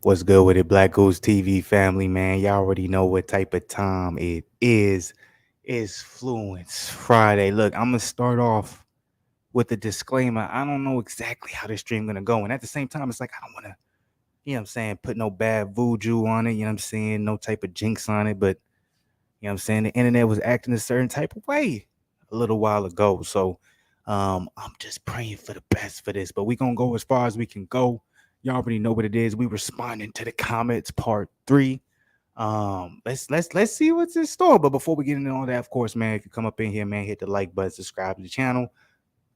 What's good with it, Black Goose TV family, man? Y'all already know what type of time it is. It's Fluence Friday. Look, I'm gonna start off with a disclaimer. I don't know exactly how this stream gonna go, and at the same time, it's like I don't wanna, put no bad voodoo on it. No type of jinx on it. But the internet was acting a certain type of way a little while ago. So, I'm just praying for the best for this. But we gonna go as far as we can go. Y'all already know what it is. We responding to the comments, part 3. Let's see what's in store. But before we get into all that, of course, man, if you come up in here, man, hit the like button, subscribe to the channel,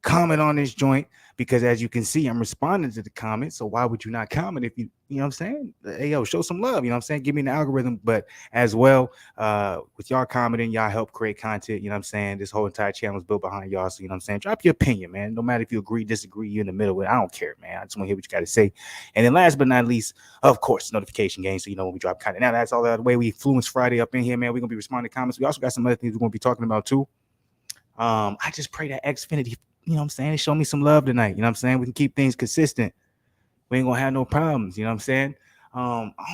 comment on this joint, because as you can see, I'm responding to the comments. So why would you not comment if you know what I'm saying? Hey, yo, show some love, give me an algorithm. But as well, with y'all commenting, y'all help create content. This whole entire channel is built behind y'all. So drop your opinion, man. No matter if you agree, disagree, you're in the middle. I don't care, man. I just want to hear what you got to say. And then last but not least, of course, notification game, so you know when we drop content. Now that's all out of the way. We Fluence Friday up in here, man. We're gonna be responding to comments. We also got some other things we're gonna be talking about too. I just pray that Xfinity, show me some love tonight. We can keep things consistent. We ain't gonna have no problems. I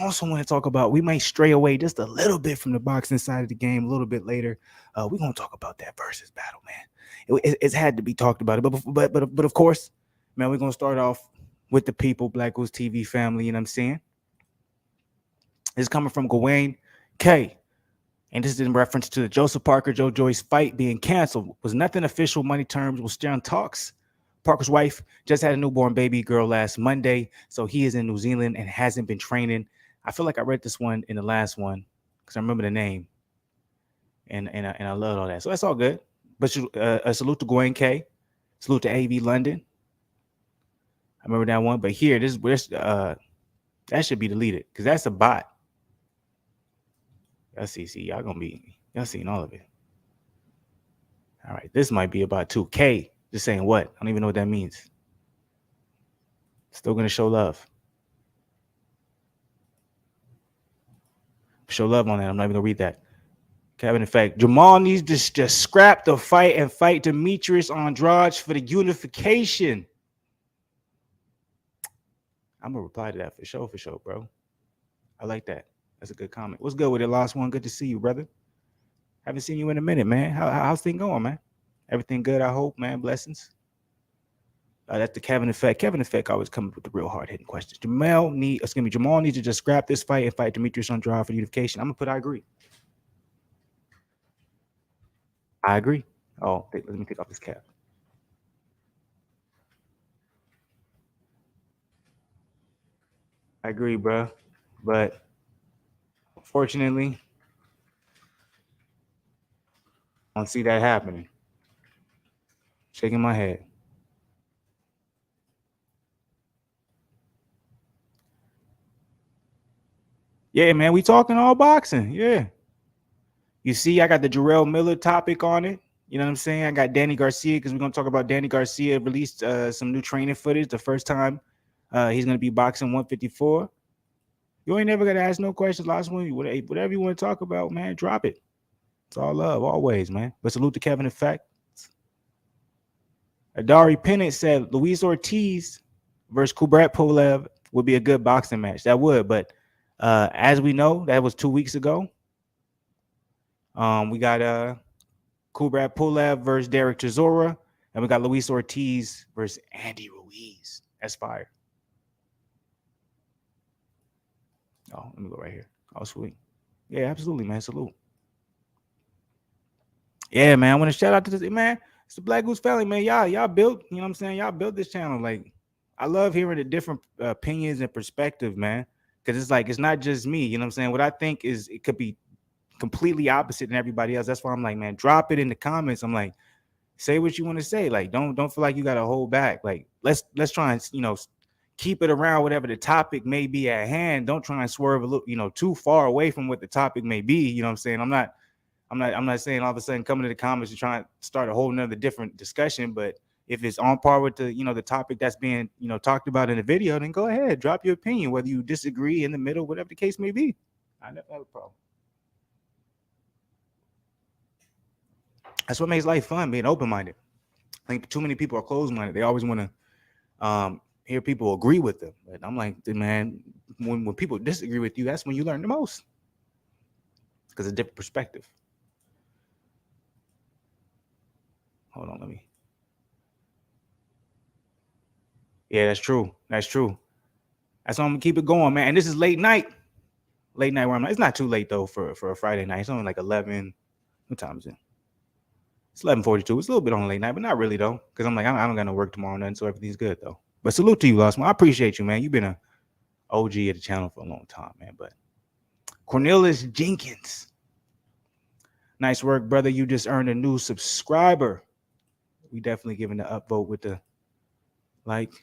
also want to talk about, we might stray away just a little bit from the boxing side of the game a little bit later. We're gonna talk about that versus battle, man. It's had to be talked about it, but of course, man, we're gonna start off with the people, Black Goose TV family. It's coming from Gawain K. And this is in reference to the Joseph Parker, Joe Joyce fight being canceled. Was nothing official. Money terms was still in talks. Parker's wife just had a newborn baby girl last Monday, so he is in New Zealand and hasn't been training. I feel like I read this one in the last one because I remember the name, and I love all that. So that's all good. But a salute to Gawain K. Salute to AV London. I remember that one. But here, that should be deleted because that's a bot. Y'all see, y'all seen all of it. All right, this might be about 2K. Just saying what? I don't even know what that means. Still gonna show love. Show love on that. I'm not even gonna read that. Kevin, in fact, Jamal needs to just scrap the fight and fight Demetrius Andrade for the unification. I'm gonna reply to that for sure, bro. I like that. That's a good comment. What's good with it, last one? Good to see you, brother. Haven't seen you in a minute, man. How's things going, man? Everything good, I hope, man. Blessings. That's the Kevin Effect. Kevin Effect always comes with the real hard-hitting questions. Jamal needs to just scrap this fight and fight Demetrius Andrade for unification. I'm gonna put I agree. I agree. Oh, let me take off this cap. I agree, bro. But unfortunately, I don't see that happening. Shaking my head. Yeah, man, we talking all boxing. Yeah. You see, I got the Jarrell Miller topic on it. You know what I'm saying? I got Danny Garcia because we're going to talk about Danny Garcia released some new training footage. The first time he's going to be boxing 154. You ain't never going to ask no questions. Last one, whatever you want to talk about, man, drop it. It's all love, always, man. But salute to Kevin Effect. Adari Pennant said Luis Ortiz versus Kubrat Pulev would be a good boxing match. That would, but as we know, that was 2 weeks ago. We got Kubrat Pulev versus Derek Chisora, and we got Luis Ortiz versus Andy Ruiz. That's fire. Oh, let me go right here. Oh, sweet. Yeah, absolutely, man. Salute. Yeah, man. I want to shout out to this, man. It's the Black Goose family, man. Y'all built, you know what I'm saying? Y'all built this channel. Like, I love hearing the different opinions and perspective, man. Because it's like, it's not just me, you know what I'm saying? What I think is it could be completely opposite than everybody else. That's why I'm like, man, drop it in the comments. I'm like, say what you want to say. Like, don't feel like you got to hold back. Like, let's try and, keep it around whatever the topic may be at hand. Don't try and swerve a little, too far away from what the topic may be. You know what I'm saying? I'm not saying all of a sudden coming to the comments and trying to start a whole nother different discussion, but if it's on par with the, the topic that's being, talked about in the video, then go ahead, drop your opinion, whether you disagree in the middle, whatever the case may be. I never have a problem. That's what makes life fun, being open-minded. I think too many people are closed-minded. They always want to hear people agree with them. But I'm like, man, when people disagree with you, that's when you learn the most because it's a different perspective. Hold on, let me. Yeah, that's true. That's true. That's why I'm gonna keep it going, man. And this is late night. Late night where I'm. It's not too late though for a Friday night. It's only like 11. What time is it? It's 11:42. It's a little bit on the late night, but not really though, because I'm like I don't got no work tomorrow, nothing, so everything's good though. But salute to you, Lost Man. I appreciate you, man. You've been a OG of the channel for a long time, man. But Cornelius Jenkins, nice work, brother. You just earned a new subscriber. We definitely giving the upvote with the like.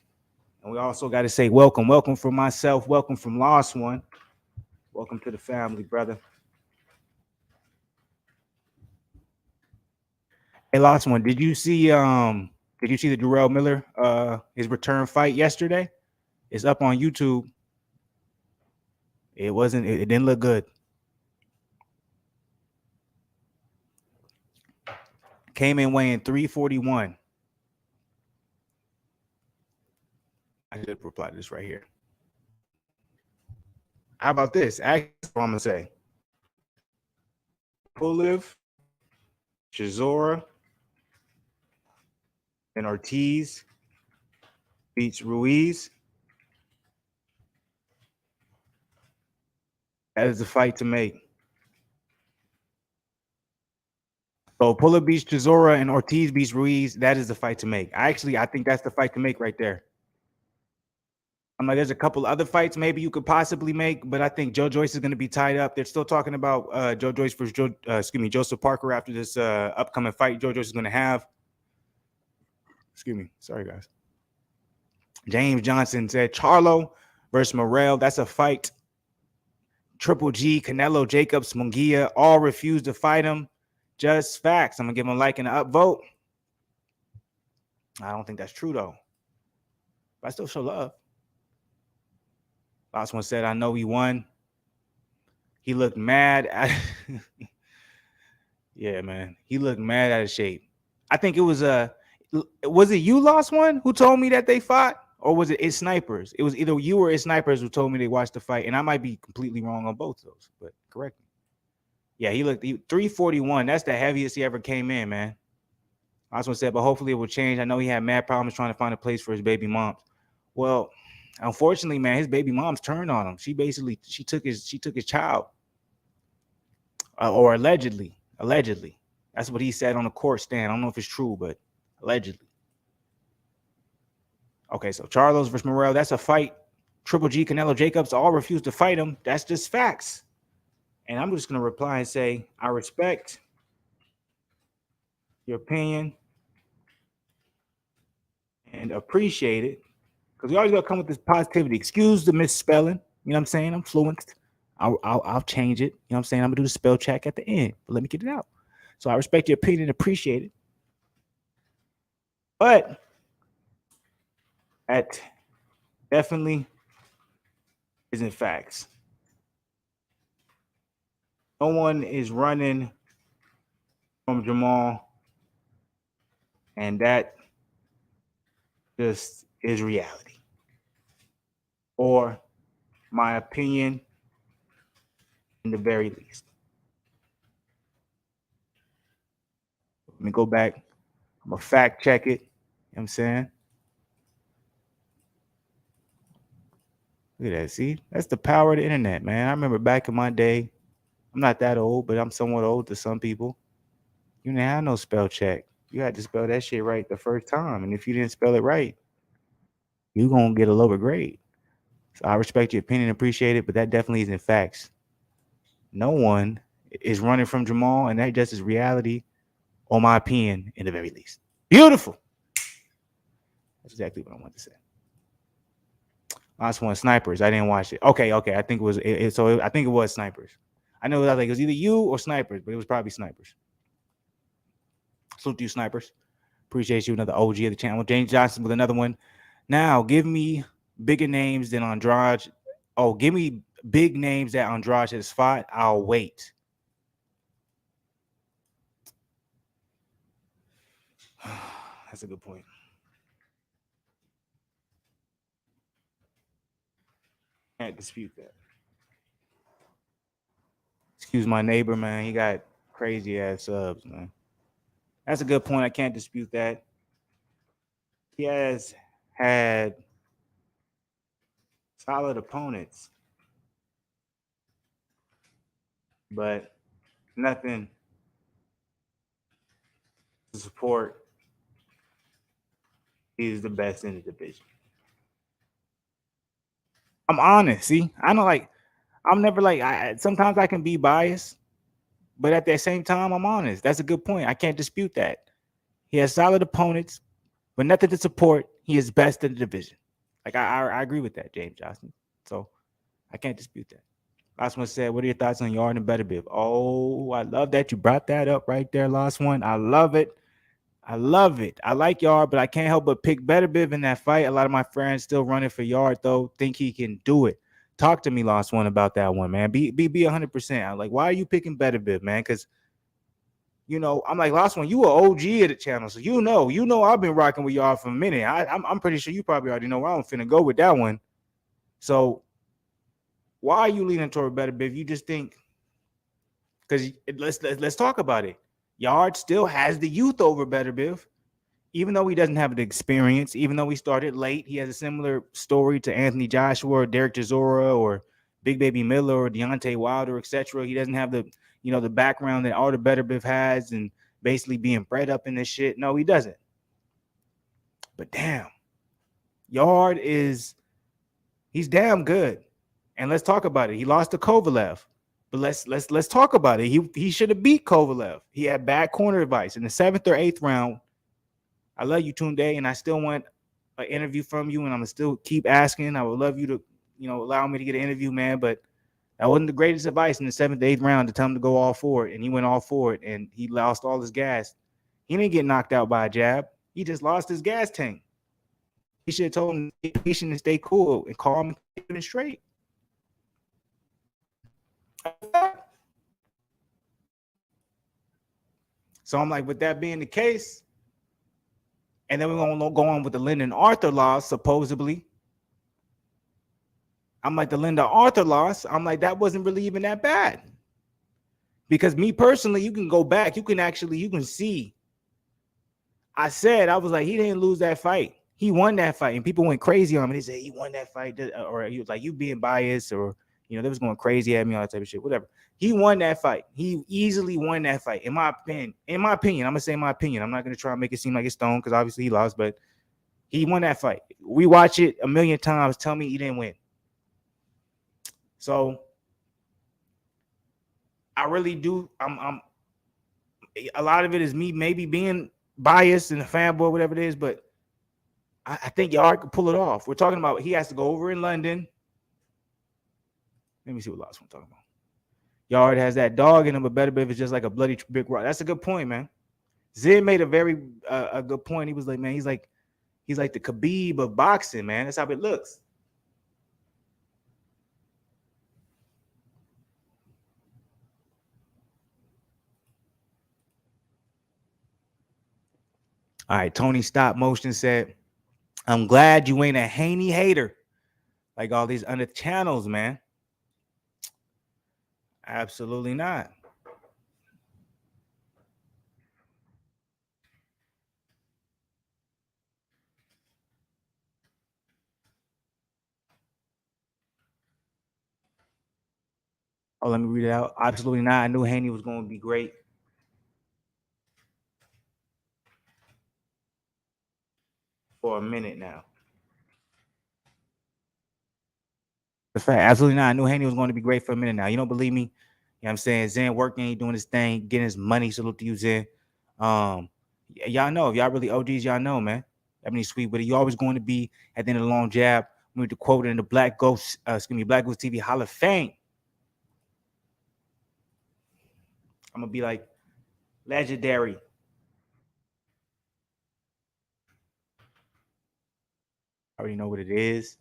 And we also got to say welcome. Welcome from myself. Welcome from Lost One. Welcome to the family, brother. Hey, Lost One, did you see the Jarrell Miller his return fight yesterday? It's up on YouTube. It didn't look good. Came in weighing 341. I should reply to this right here. How about this? Actually, that's what I'm gonna say. Pulev, Chisora, and Ortiz beats Ruiz. That is the fight to make. So Pulev beats Chisora and Ortiz beats Ruiz. That is the fight to make. I think that's the fight to make right there. I'm like, there's a couple other fights maybe you could possibly make, but I think Joe Joyce is going to be tied up. They're still talking about Joe Joyce versus Joseph Parker after this upcoming fight Joe Joyce is going to have. Excuse me. Sorry, guys. James Johnson said Charlo versus Morel. That's a fight. Triple G, Canelo, Jacobs, Munguia all refused to fight him. Just facts. I'm going to give him a like and an upvote. I don't think that's true, though. But I still show love. Last one said, I know he won. He looked mad. Yeah, man. He looked mad out of shape. I think it was it you, Lost One, who told me that they fought? Or was it Snipers? It was either you or Snipers who told me they watched the fight. And I might be completely wrong on both of those, but correct me. Yeah, he 341. That's the heaviest he ever came in, man. Last one said, but hopefully it will change. I know he had mad problems trying to find a place for his baby mom. Well, unfortunately, man, his baby mom's turned on him. She took his child, or allegedly. That's what he said on the court stand. I don't know if it's true, but allegedly. Okay, so Charlos versus Morel, that's a fight. Triple G, Canelo, Jacobs all refused to fight him. That's just facts. And I'm just going to reply and say, I respect your opinion and appreciate it. Because we always got to come with this positivity. Excuse the misspelling. You know what I'm saying? I'm fluent. I'll change it. You know what I'm saying? I'm going to do the spell check at the end. But let me get it out. So I respect your opinion and appreciate it. But that definitely isn't facts. No one is running from Jamal, and that just is reality. Or my opinion, in the very least. Let me go back. I'm going to fact check it. You know what I'm saying? Look at that. See? That's the power of the internet, man. I remember back in my day, I'm not that old, but I'm somewhat old to some people. You didn't have no spell check. You had to spell that shit right the first time. And if you didn't spell it right, you're going to get a lower grade. So I respect your opinion and appreciate it, but that definitely isn't facts. No one is running from Jamal, and that just is reality, on my opinion, in the very least. Beautiful. That's exactly what I wanted to say. Last one, Snipers. I didn't watch it. Okay. I think it was I think it was Snipers. I know it was either you or Snipers, but it was probably Snipers. Salute to you, Snipers. Appreciate you, another OG of the channel. James Johnson with another one. Now, give me bigger names than Andrade. Oh, give me big names that Andrade has fought. I'll wait. That's a good point. Can't dispute that. Excuse my neighbor, man. He got crazy ass subs, man. That's a good point. I can't dispute that. He has had solid opponents, but nothing to support. He's the best in the division. I'm honest. See, I know, like, I'm never like, sometimes I can be biased, but at the same time, I'm honest. That's a good point. I can't dispute that. He has solid opponents, but nothing to support. He is best in the division. Like, I agree with that, James Johnson. So I can't dispute that. Last one said, what are your thoughts on Yard and Benavidez? Oh, I love that you brought that up right there, last one. I love it. I love it. I like Yard, but I can't help but pick Benavidez in that fight. A lot of my friends still running for Yard, though. Think he can do it. Talk to me, last one, about that one, man. Be 100%. I'm like, why are you picking Benavidez, man? Because, you know, I'm like, last one, you are OG of the channel, so you know I've been rocking with y'all for a minute. I'm pretty sure you probably already know where I'm finna go with that one. So why are you leaning toward Benavidez? You just think, because let's talk about it. Yard still has the youth over Benavidez, even though he doesn't have the experience. Even though he started late, he has a similar story to Anthony Joshua, or Derek Chisora, or Big Baby Miller, or Deontay Wilder, etc. He doesn't have the the background that Artur Beterbiev has, and basically being bred up in this shit. No, he doesn't. But damn, Yard he's damn good. And let's talk about it. He lost to Kovalev. But let's talk about it. He should have beat Kovalev. He had bad corner advice in the 7th or 8th round. I love you, Tunde, and I still want an interview from you, and I'm gonna still keep asking. I would love you to, allow me to get an interview, man. But that wasn't the greatest advice in the 7th, 8th round to tell him to go all for it, and he went all for it, and he lost all his gas. He didn't get knocked out by a jab. He just lost his gas tank. He should have told him to be patient and stay cool and calm and straight. So I'm like, with that being the case, and then we're going to go on with the Lyndon Arthur loss, supposedly. I'm like, the Lyndon Arthur loss, I'm like, that wasn't really even that bad. Because me personally, you can go back, you can see. I was like, he didn't lose that fight. He won that fight. And people went crazy on me. They said, he won that fight. Or he was like, you being biased, or, they was going crazy at me, all that type of shit, whatever. He won that fight. He easily won that fight, in my opinion. I'm going to say my opinion. I'm not going to try and make it seem like it's Stone, because obviously he lost, but he won that fight. We watch it a million times. Tell me he didn't win. So I really do. I'm a lot of it is me maybe being biased and a fanboy, whatever it is, but I think Yard could pull it off. We're talking about he has to go over in London. Let me see what last one I'm talking about. Yard has that dog in him, but Beterbiev is just like a bloody big rock. That's a good point, man. Zin made a very a good point. He was like, man, he's like the Khabib of boxing, man. That's how it looks. All right, Tony Stop Motion said, I'm glad you ain't a Haney hater like all these other channels, man. Absolutely not. Oh, let me read it out. Absolutely not. I knew Haney was going to be great. For a minute now. The fact, absolutely not. I knew Haney was going to be great for a minute now. You don't believe me? You know what I'm saying? Zen working, he doing his thing, getting his money. Salute to you, Zen. Y'all know. If y'all really OGs, y'all know, man. I mean, sweet, but you always going to be at the end of the long jab. We need to quote it in the Black Ghost TV Hall of Fame. I'm gonna be like legendary. I already know what it is.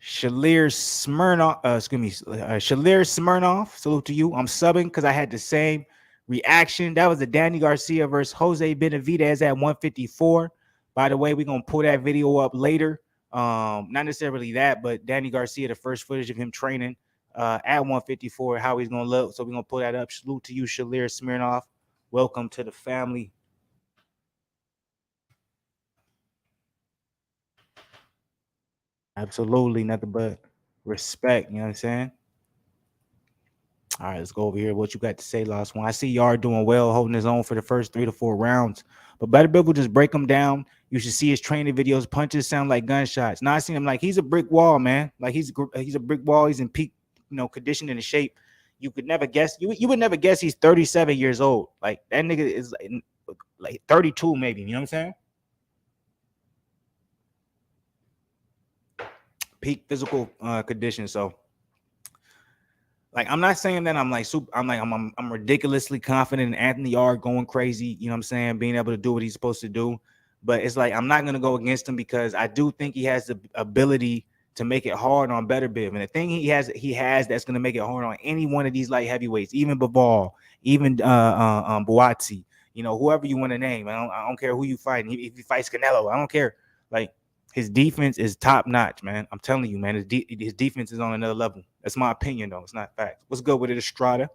Shalir Smirnoff, Shalir Smirnoff, salute to you. I'm subbing because I had the same reaction. That was the Danny Garcia versus Jose Benavidez at 154. By the way, we're going to pull that video up later. Not necessarily that, but Danny Garcia, the first footage of him training at 154, how he's gonna look. So we're gonna pull that up. Salute to you, Shalir Smirnoff. Welcome to the family. Absolutely nothing but respect. You know what I'm saying? All right, let's go over here. What you got to say, last one? I see Yard doing well, holding his own for the first 3 to 4 rounds. But Better Bill will just break him down. You should see his training videos. Punches sound like gunshots. Now I seen him like he's a brick wall, man. Like he's a brick wall. He's in peak, condition and shape. You could never guess. You would never guess he's 37 years old. Like that nigga is like 32 maybe. You know what I'm saying? Peak physical condition. So like I'm not saying that I'm like super. I'm ridiculously confident in Anthony Yard going crazy. You know what I'm saying? Being able to do what he's supposed to do. But it's like I'm not gonna go against him because I do think he has the ability to make it hard on Better Biv. And the thing he has that's gonna make it hard on any one of these light heavyweights, even Bivol, even Buatsi, whoever you want to name. I don't care who you fight. If he fights Canelo, I don't care. Like his defense is top notch, man. I'm telling you, man. His defense is on another level. That's my opinion, though. It's not facts. What's good with it, Estrada?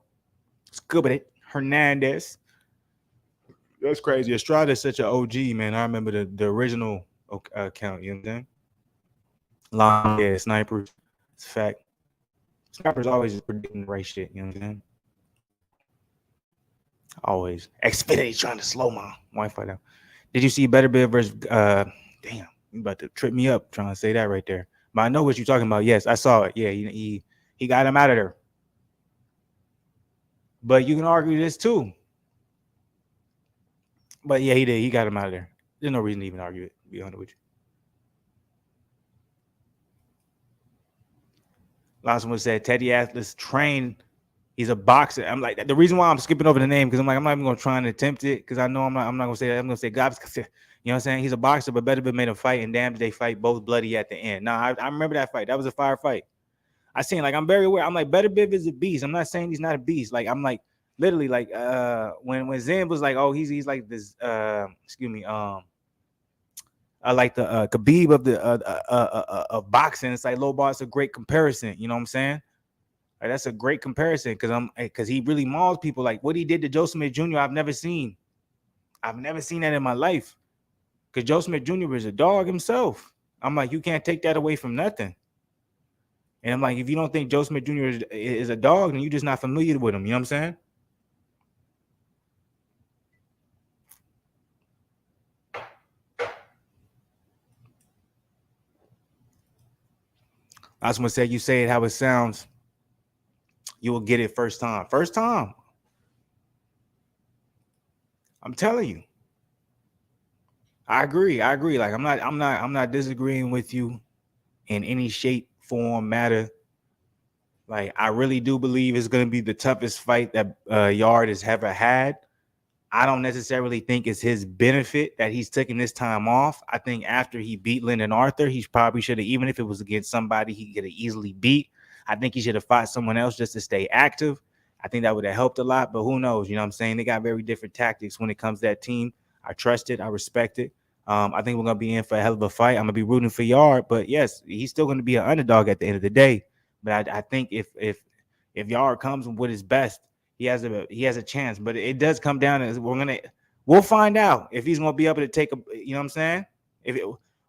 What's good with it, Hernandez? That's crazy. Estrada is such an OG, man. I remember the original account. You know what I'm saying? Long, yeah, snipers. It's a fact. Snipers always just predicting the right shit. You know what I'm saying? Always. Xfinity trying to slow my Wi-Fi down. Did you see Better Bid versus? Damn, you about to trip me up trying to say that right there. But I know what you're talking about. Yes, I saw it. Yeah, he got him out of there. But you can argue this too. But yeah, he did. He got him out of there. There's no reason to even argue it. To be honest with you. Last one said Teddy Atlas trained. He's a boxer. I'm like the reason why I'm skipping over the name because I'm like I'm not even gonna try and attempt it because I know I'm not gonna say that. I'm gonna say Gobs. You know what I'm saying? He's a boxer, but Better Been made him fight, and damn, they fight both bloody at the end. Now I remember that fight. That was a fire fight. I seen like I'm very aware. I'm like Better Biv is a beast. I'm not saying he's not a beast. Like I'm like literally like when Zen was like, oh, he's like this excuse me like the Khabib of the of boxing. It's like low bar. It's a great comparison. You know what I'm saying? Like, that's a great comparison because he really mauls people. Like what he did to Joe Smith Jr. I've never seen. I've never seen that in my life. Because Joe Smith Jr. is a dog himself. I'm like, you can't take that away from nothing. And I'm like, if you don't think Joe Smith Jr. is a dog, then you're just not familiar with him. You know what I'm saying? I just want to say, you say it how it sounds, you will get it first time. First time. I'm telling you. I agree. Like I'm not disagreeing with you in any shape, form, matter. Like I really do believe it's gonna be the toughest fight that Yard has ever had. I don't necessarily think it's his benefit that he's taking this time off. I think after he beat Lyndon Arthur, he probably should have, even if it was against somebody he could have easily beat, I think he should have fought someone else just to stay active. I think that would have helped a lot, but who knows? You know what I'm saying? They got very different tactics when it comes to that team. I trust it. I respect it. I think we're going to be in for a hell of a fight. I'm going to be rooting for Yard, but yes, he's still going to be an underdog at the end of the day. But I think if Yard comes with his best, he has a chance, but it does come down to we'll find out if he's gonna be able to take a, you know what I'm saying? If it,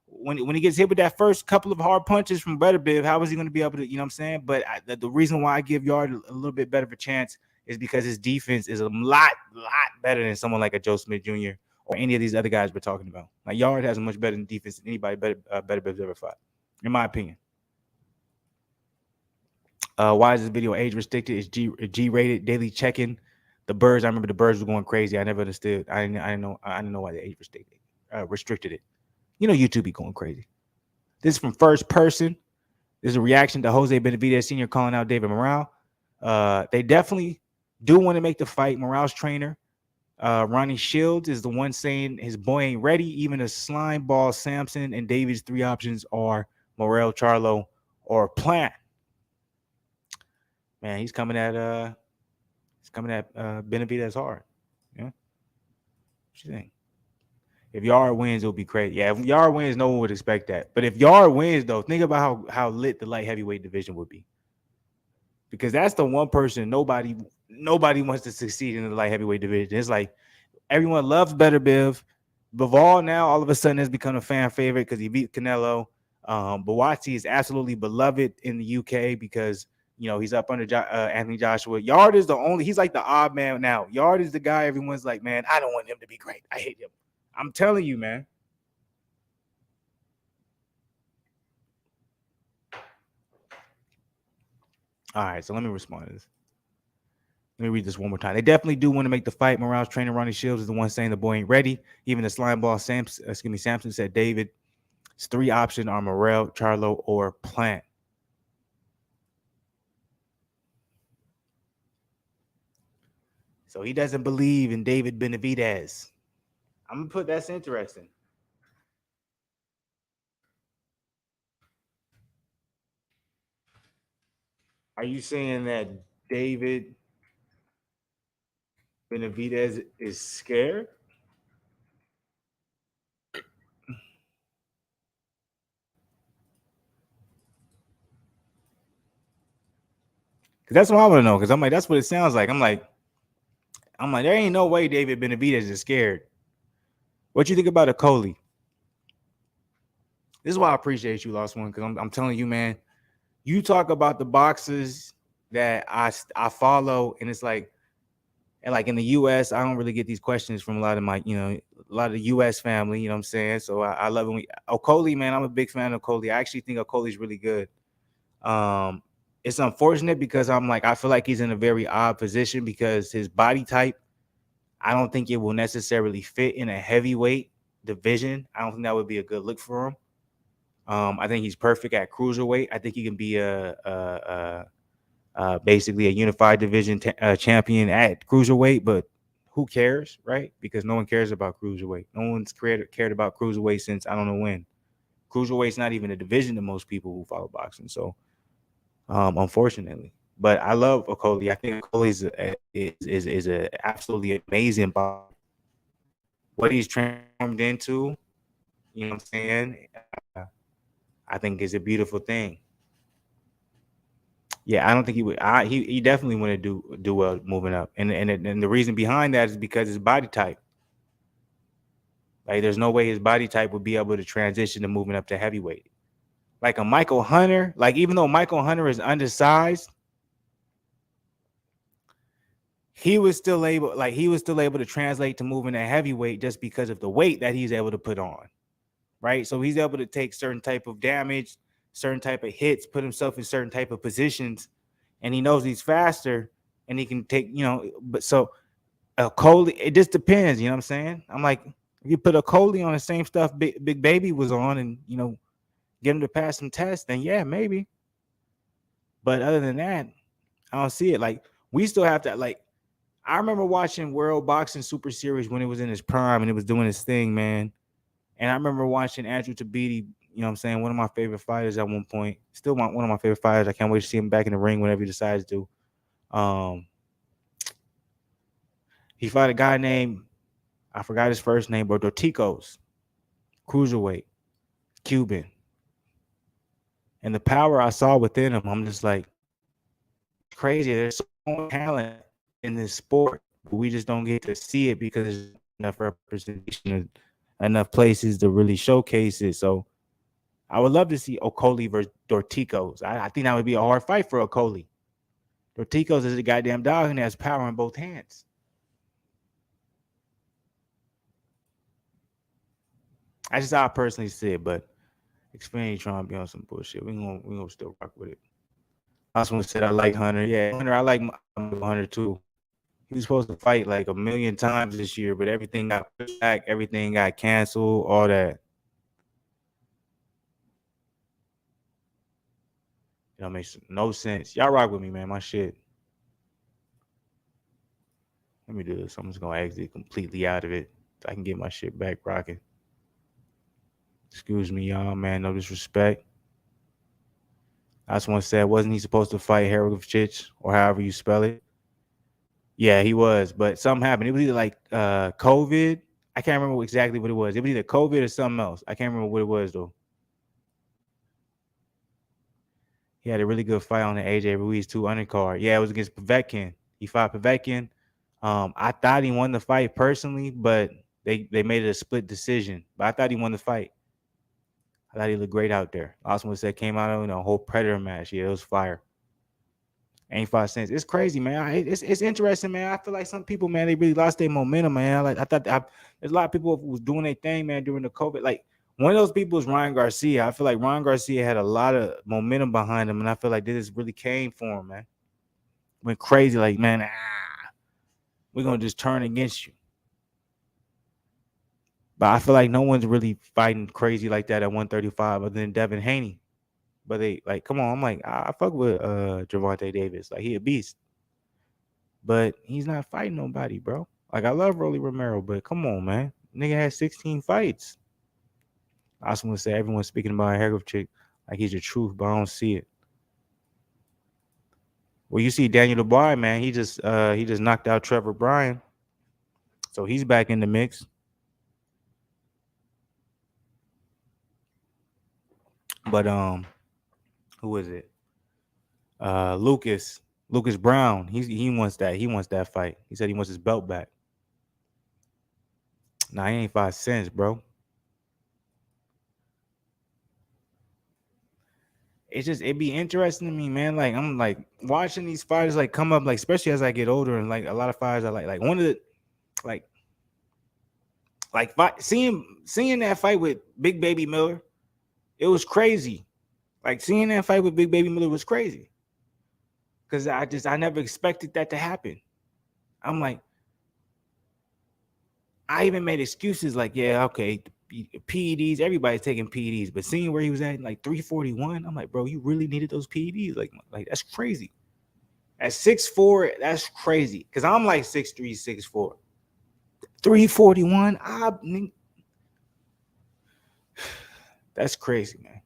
when he gets hit with that first couple of hard punches from Better Biv, how is he gonna be able to, you know what I'm saying? But the reason why I give Yard a little bit better of a chance is because his defense is a lot better than someone like a Joe Smith Jr. or any of these other guys we're talking about. Like Yard has a much better defense than anybody Better Biv's ever fought, in my opinion. Why is this video age restricted? It's G rated. Daily checking. The birds. I remember the birds were going crazy. I never understood. I didn't know why they age restricted it. YouTube be going crazy. This is from First Person. This is a reaction to Jose Benavidez Sr. calling out David Morale. They definitely do want to make the fight. Morale's trainer, Ronnie Shields, is the one saying his boy ain't ready. Even a slime ball Samson and David's three options are Morel, Charlo, or Plant. Man, he's coming at Benavidez hard. Yeah. What you think? If Yard wins, it'll be crazy. Yeah, if Yard wins, no one would expect that. But if Yard wins, though, think about how lit the light heavyweight division would be. Because that's the one person nobody wants to succeed in the light heavyweight division. It's like everyone loves Better Biv. Bivol now all of a sudden has become a fan favorite because he beat Canelo. Bawati is absolutely beloved in the UK because he's up under Anthony Joshua. Yard is he's like the odd man now. Yard is the guy everyone's like, man, I don't want him to be great. I hate him. I'm telling you, man. All right, so let me respond to this. Let me read this one more time. They definitely do want to make the fight. Morale's trainer Ronnie Shields is the one saying the boy ain't ready. Even the slime ball Sampson said David's three options are Morale, Charlo, or Plant. So he doesn't believe in David Benavidez. I'm gonna put that's interesting. Are you saying that David Benavidez is scared? Because that's what I want to know. Because I'm like, that's what it sounds like. I'm like, there ain't no way David Benavidez is scared. What you think about a Coley? This is why I appreciate you, Lost One, because I'm telling you, man, you talk about the boxers that I follow, and it's like, and like in the US, I don't really get these questions from a lot of my, a lot of the US family, you know what I'm saying? So I love it. Okoli, man, I'm a big fan of Okoli. I actually think Okoli's really good. It's unfortunate because I feel like he's in a very odd position because his body type, I don't think it will necessarily fit in a heavyweight division. I don't think that would be a good look for him. I think he's perfect at cruiserweight. I think he can be basically a unified division champion at cruiserweight, but who cares, right? Because no one cares about cruiserweight. No one's cared about cruiserweight since I don't know when. Cruiserweight's not even a division to most people who follow boxing. So, unfortunately, but I love Okoli. I think Okoli is a absolutely amazing body. What he's transformed into, you know what I'm saying? I think is a beautiful thing. Yeah, I don't think he would. He definitely want to do well moving up, and the reason behind that is because his body type. Like, there's no way his body type would be able to transition to moving up to heavyweight. Like a Michael Hunter, like even though Michael Hunter is undersized, he was still able to translate to moving to heavyweight just because of the weight that he's able to put on, right? So he's able to take certain type of damage, certain type of hits, put himself in certain type of positions, and he knows he's faster and he can take, but so Coley, it just depends, you know what I'm saying? I'm like, if you put a Coley on the same stuff Big Baby was on and, get him to pass some tests, then yeah, maybe. But other than that, I don't see it. Like, we still have to, like, I remember watching World Boxing Super Series when it was in its prime and it was doing its thing, man. And I remember watching Andrew Tabiti, you know what I'm saying, one of my favorite fighters at one point. Still one of my favorite fighters. I can't wait to see him back in the ring whenever he decides to. He fought a guy named, I forgot his first name, but Dorticos, cruiserweight, Cuban. And the power I saw within him, I'm just like, crazy. There's so much talent in this sport, but we just don't get to see it because there's enough representation, enough places to really showcase it. So I would love to see Okoli versus Dorticos. I think that would be a hard fight for Okoli. Dorticos is a goddamn dog and has power in both hands. I just how I personally see it, but Xfinity trying to be on some bullshit. We gonna still rock with it. I just want to say I like Hunter. Yeah, Hunter, I like Hunter too. He was supposed to fight like a million times this year, but everything got pushed back, everything got canceled, all that. Makes no sense. Y'all rock with me, man. My shit. Let me do this. I'm just gonna exit completely out of it so I can get my shit back rocking. Excuse me, y'all, man. No disrespect. I just want to say, wasn't he supposed to fight Harold or however you spell it? Yeah, he was, but something happened. It was either like COVID I can't remember exactly what it was. It was either COVID or something else. I can't remember what it was though. He had a really good fight on the AJ Ruiz 2 undercard. Yeah, it was against Povetkin. He fought Povetkin. I thought he won the fight personally, but they made it a split decision. But I thought he won the fight. I thought he looked great out there. Last one said came out in a whole Predator match. Yeah, it was fire. Ain't fought since. It's crazy, man. It's interesting, man. I feel like some people, man, they really lost their momentum, man. Like there's a lot of people who was doing their thing, man, during the COVID. Like one of those people is Ryan Garcia. I feel like Ryan Garcia had a lot of momentum behind him, and I feel like this really came for him, man. Went crazy, like man, we're gonna just turn against you. But I feel like no one's really fighting crazy like that at 135 other than Devin Haney. But they like, come on, I'm like, I fuck with Gervonta Davis. Like he a beast. But he's not fighting nobody, bro. Like I love Rolly Romero, but come on, man. Nigga has 16 fights. I also want to say everyone's speaking about a Hergov chick like he's the truth, but I don't see it. Well, you see Daniel Dubois, man. He just knocked out Trevor Bryan. So he's back in the mix. But who is it? Lucas Brown. He wants that. He wants that fight. He said he wants his belt back. Nah, he ain't 5 cents, bro. It'd be interesting to me, man. Like I'm like watching these fighters like come up, like especially as I get older, and like a lot of fighters I like one of the like seeing that fight with Big Baby Miller, it was crazy. Like seeing that fight with Big Baby Miller was crazy. Cause I never expected that to happen. I'm like, I even made excuses like, yeah, okay, PEDs, everybody's taking PEDs, but seeing where he was at like 341, I'm like, bro, you really needed those PEDs? Like that's crazy. At 6'4", that's crazy. Cause I'm like 6'3", 6'4". 341, that's crazy, man.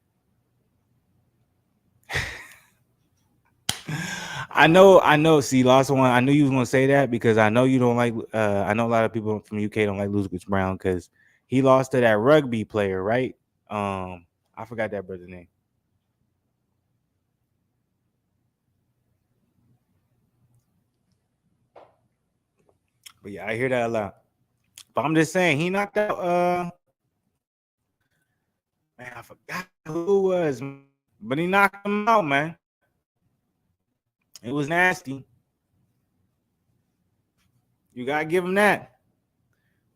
I know. See, last one. I knew you was gonna say that because I know you don't like. I know a lot of people from UK don't like Lucas Brown because he lost to that rugby player, right? I forgot that brother's name. But yeah, I hear that a lot. But I'm just saying, he knocked out. Man, I forgot who it was, but he knocked him out, man. It was nasty. You gotta give him that.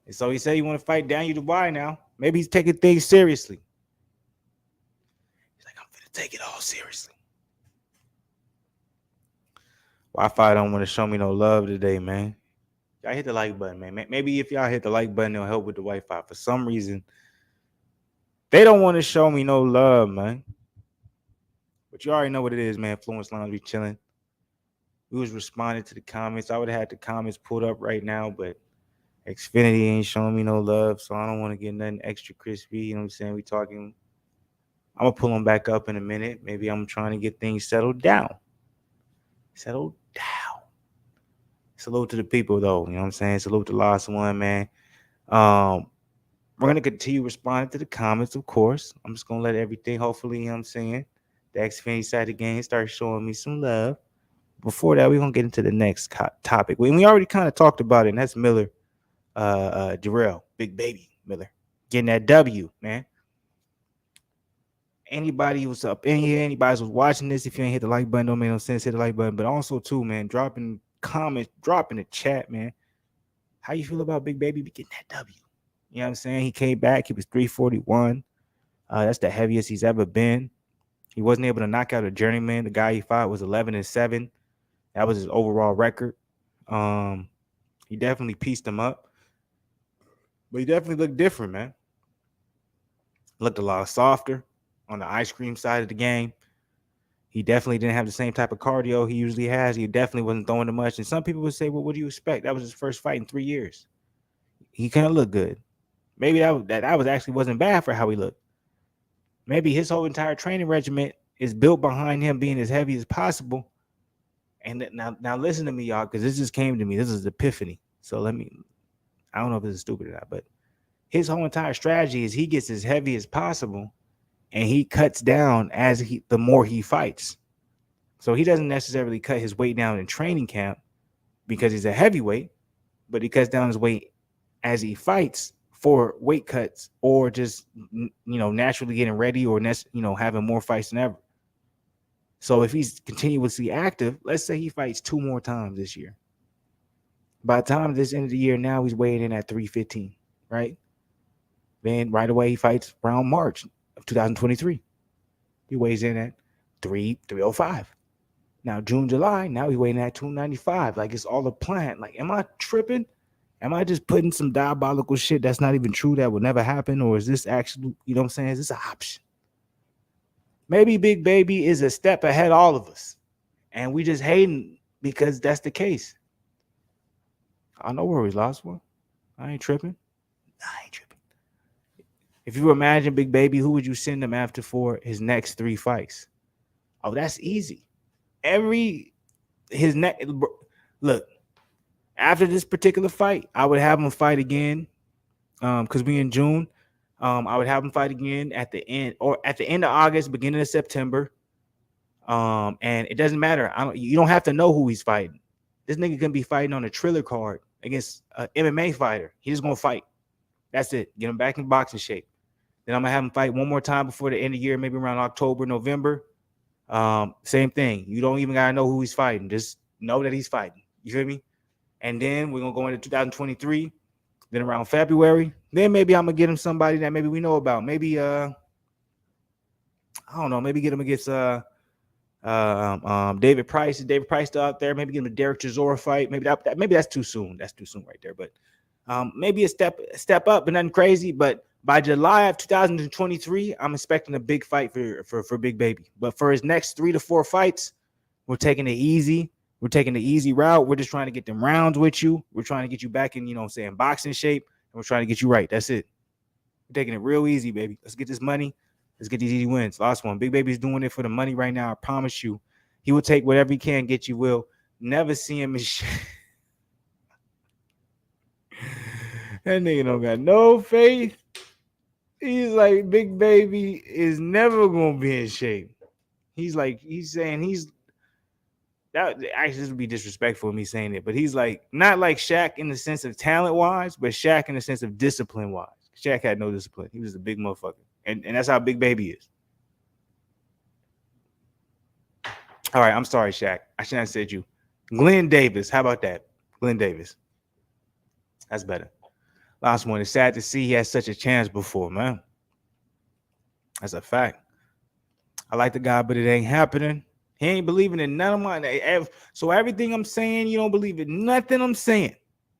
And so he said he want to fight Daniel Dubois now. Maybe he's taking things seriously. He's like, I'm gonna take it all seriously. Wi-Fi don't want to show me no love today, man. Y'all hit the like button, man. Maybe if y'all hit the like button, it'll help with the Wi-Fi. For some reason, they don't want to show me no love, man. But you already know what it is, man. Fluence Lounge, we chilling. We was responding to the comments. I would have had the comments pulled up right now, but Xfinity ain't showing me no love, so I don't want to get nothing extra crispy. You know what I'm saying? We talking. I'm gonna pull them back up in a minute. Maybe I'm trying to get things settled down. Settled down. Salute to the people, though. You know what I'm saying? Salute to the last one, man. We're gonna continue responding to the comments, of course. I'm just gonna let everything, hopefully, you know what I'm saying, the Xfinity side of the game start showing me some love. Before that, we're gonna get into the next topic. We already kind of talked about it, and that's Miller, Jarrell, Big Baby Miller, getting that W, man. Anybody who's up in here, anybody who's watching this, if you ain't hit the like button, don't make no sense. Hit the like button, but also too, man, dropping comments, dropping the chat, man. How you feel about Big Baby getting that W? You know what I'm saying? He came back. He was 341. That's the heaviest he's ever been. He wasn't able to knock out a journeyman. The guy he fought was 11-7. That was his overall record. He definitely pieced him up, but he definitely looked different, man. Looked a lot softer on the ice cream side of the game. He definitely didn't have the same type of cardio he usually has. He definitely wasn't throwing it much. And some people would say, well, what do you expect? That was his first fight in 3 years. He kind of looked good. Maybe that was actually wasn't bad for how he looked. Maybe his whole entire training regimen is built behind him being as heavy as possible. And now listen to me, y'all, because this just came to me. This is epiphany. So I don't know if this is stupid or not, but His whole entire strategy is he gets as heavy as possible and he cuts down the more he fights. So he doesn't necessarily cut his weight down in training camp because he's a heavyweight, but he cuts down his weight as he fights for weight cuts or just naturally getting ready or having more fights than ever. So if he's continuously active, let's say he fights 2 more times this year. By the time this end of the year, now he's weighing in at 315, right? Then right away he fights around March of 2023. He weighs in at 305. Now June, July, now he's weighing in at 295. Like it's all a plan. Like, am I tripping? Am I just putting some diabolical shit that's not even true that would never happen? Or is this actually, you know what I'm saying? Is this an option? Maybe Big Baby is a step ahead of all of us. And we just hating because that's the case. I know where we lost one. I ain't tripping. If you imagine Big Baby, who would you send him after for his next 3 fights? Oh, that's easy. Look, after this particular fight, I would have him fight again. Because we in June. I would have him fight again at the end of August, beginning of September. And it doesn't matter. You don't have to know who he's fighting. This nigga can be fighting on a Triller card against an MMA fighter. He's just gonna fight. That's it. Get him back in boxing shape. Then I'm gonna have him fight one more time before the end of the year, maybe around October, November. Same thing. You don't even gotta know who he's fighting. Just know that he's fighting. You feel me? And then we're gonna go into 2023. Then around February, then maybe I'm gonna get him somebody that maybe we know about. Maybe I don't know. Maybe get him against David Price. Is David Price still out there? Maybe get him a Derek Chisora fight. Maybe that's too soon. That's too soon right there. But maybe a step up, but nothing crazy. But by July of 2023, I'm expecting a big fight for Big Baby. But for his next 3 to 4 fights, we're taking it easy. We're taking the easy route. We're just trying to get them rounds with you. We're trying to get you back in, boxing shape. And we're trying to get you right. That's it. We're taking it real easy, baby. Let's get this money. Let's get these easy wins. Last one. Big Baby's doing it for the money right now. I promise you. He will take whatever he can get you, Will. Never see him in shit. That nigga don't got no faith. He's like, Big Baby is never going to be in shape. He's saying that actually, this would be disrespectful of me saying it, but he's like, not like Shaq in the sense of talent-wise, but Shaq in the sense of discipline-wise. Shaq had no discipline. He was a big motherfucker. And that's how Big Baby is. All right, I'm sorry, Shaq. I shouldn't have said you. Glenn Davis. How about that? Glenn Davis. That's better. Last one. It's sad to see he had such a chance before, man. That's a fact. I like the guy, but it ain't happening. He ain't believing in none of mine. So everything I'm saying, you don't believe in nothing I'm saying.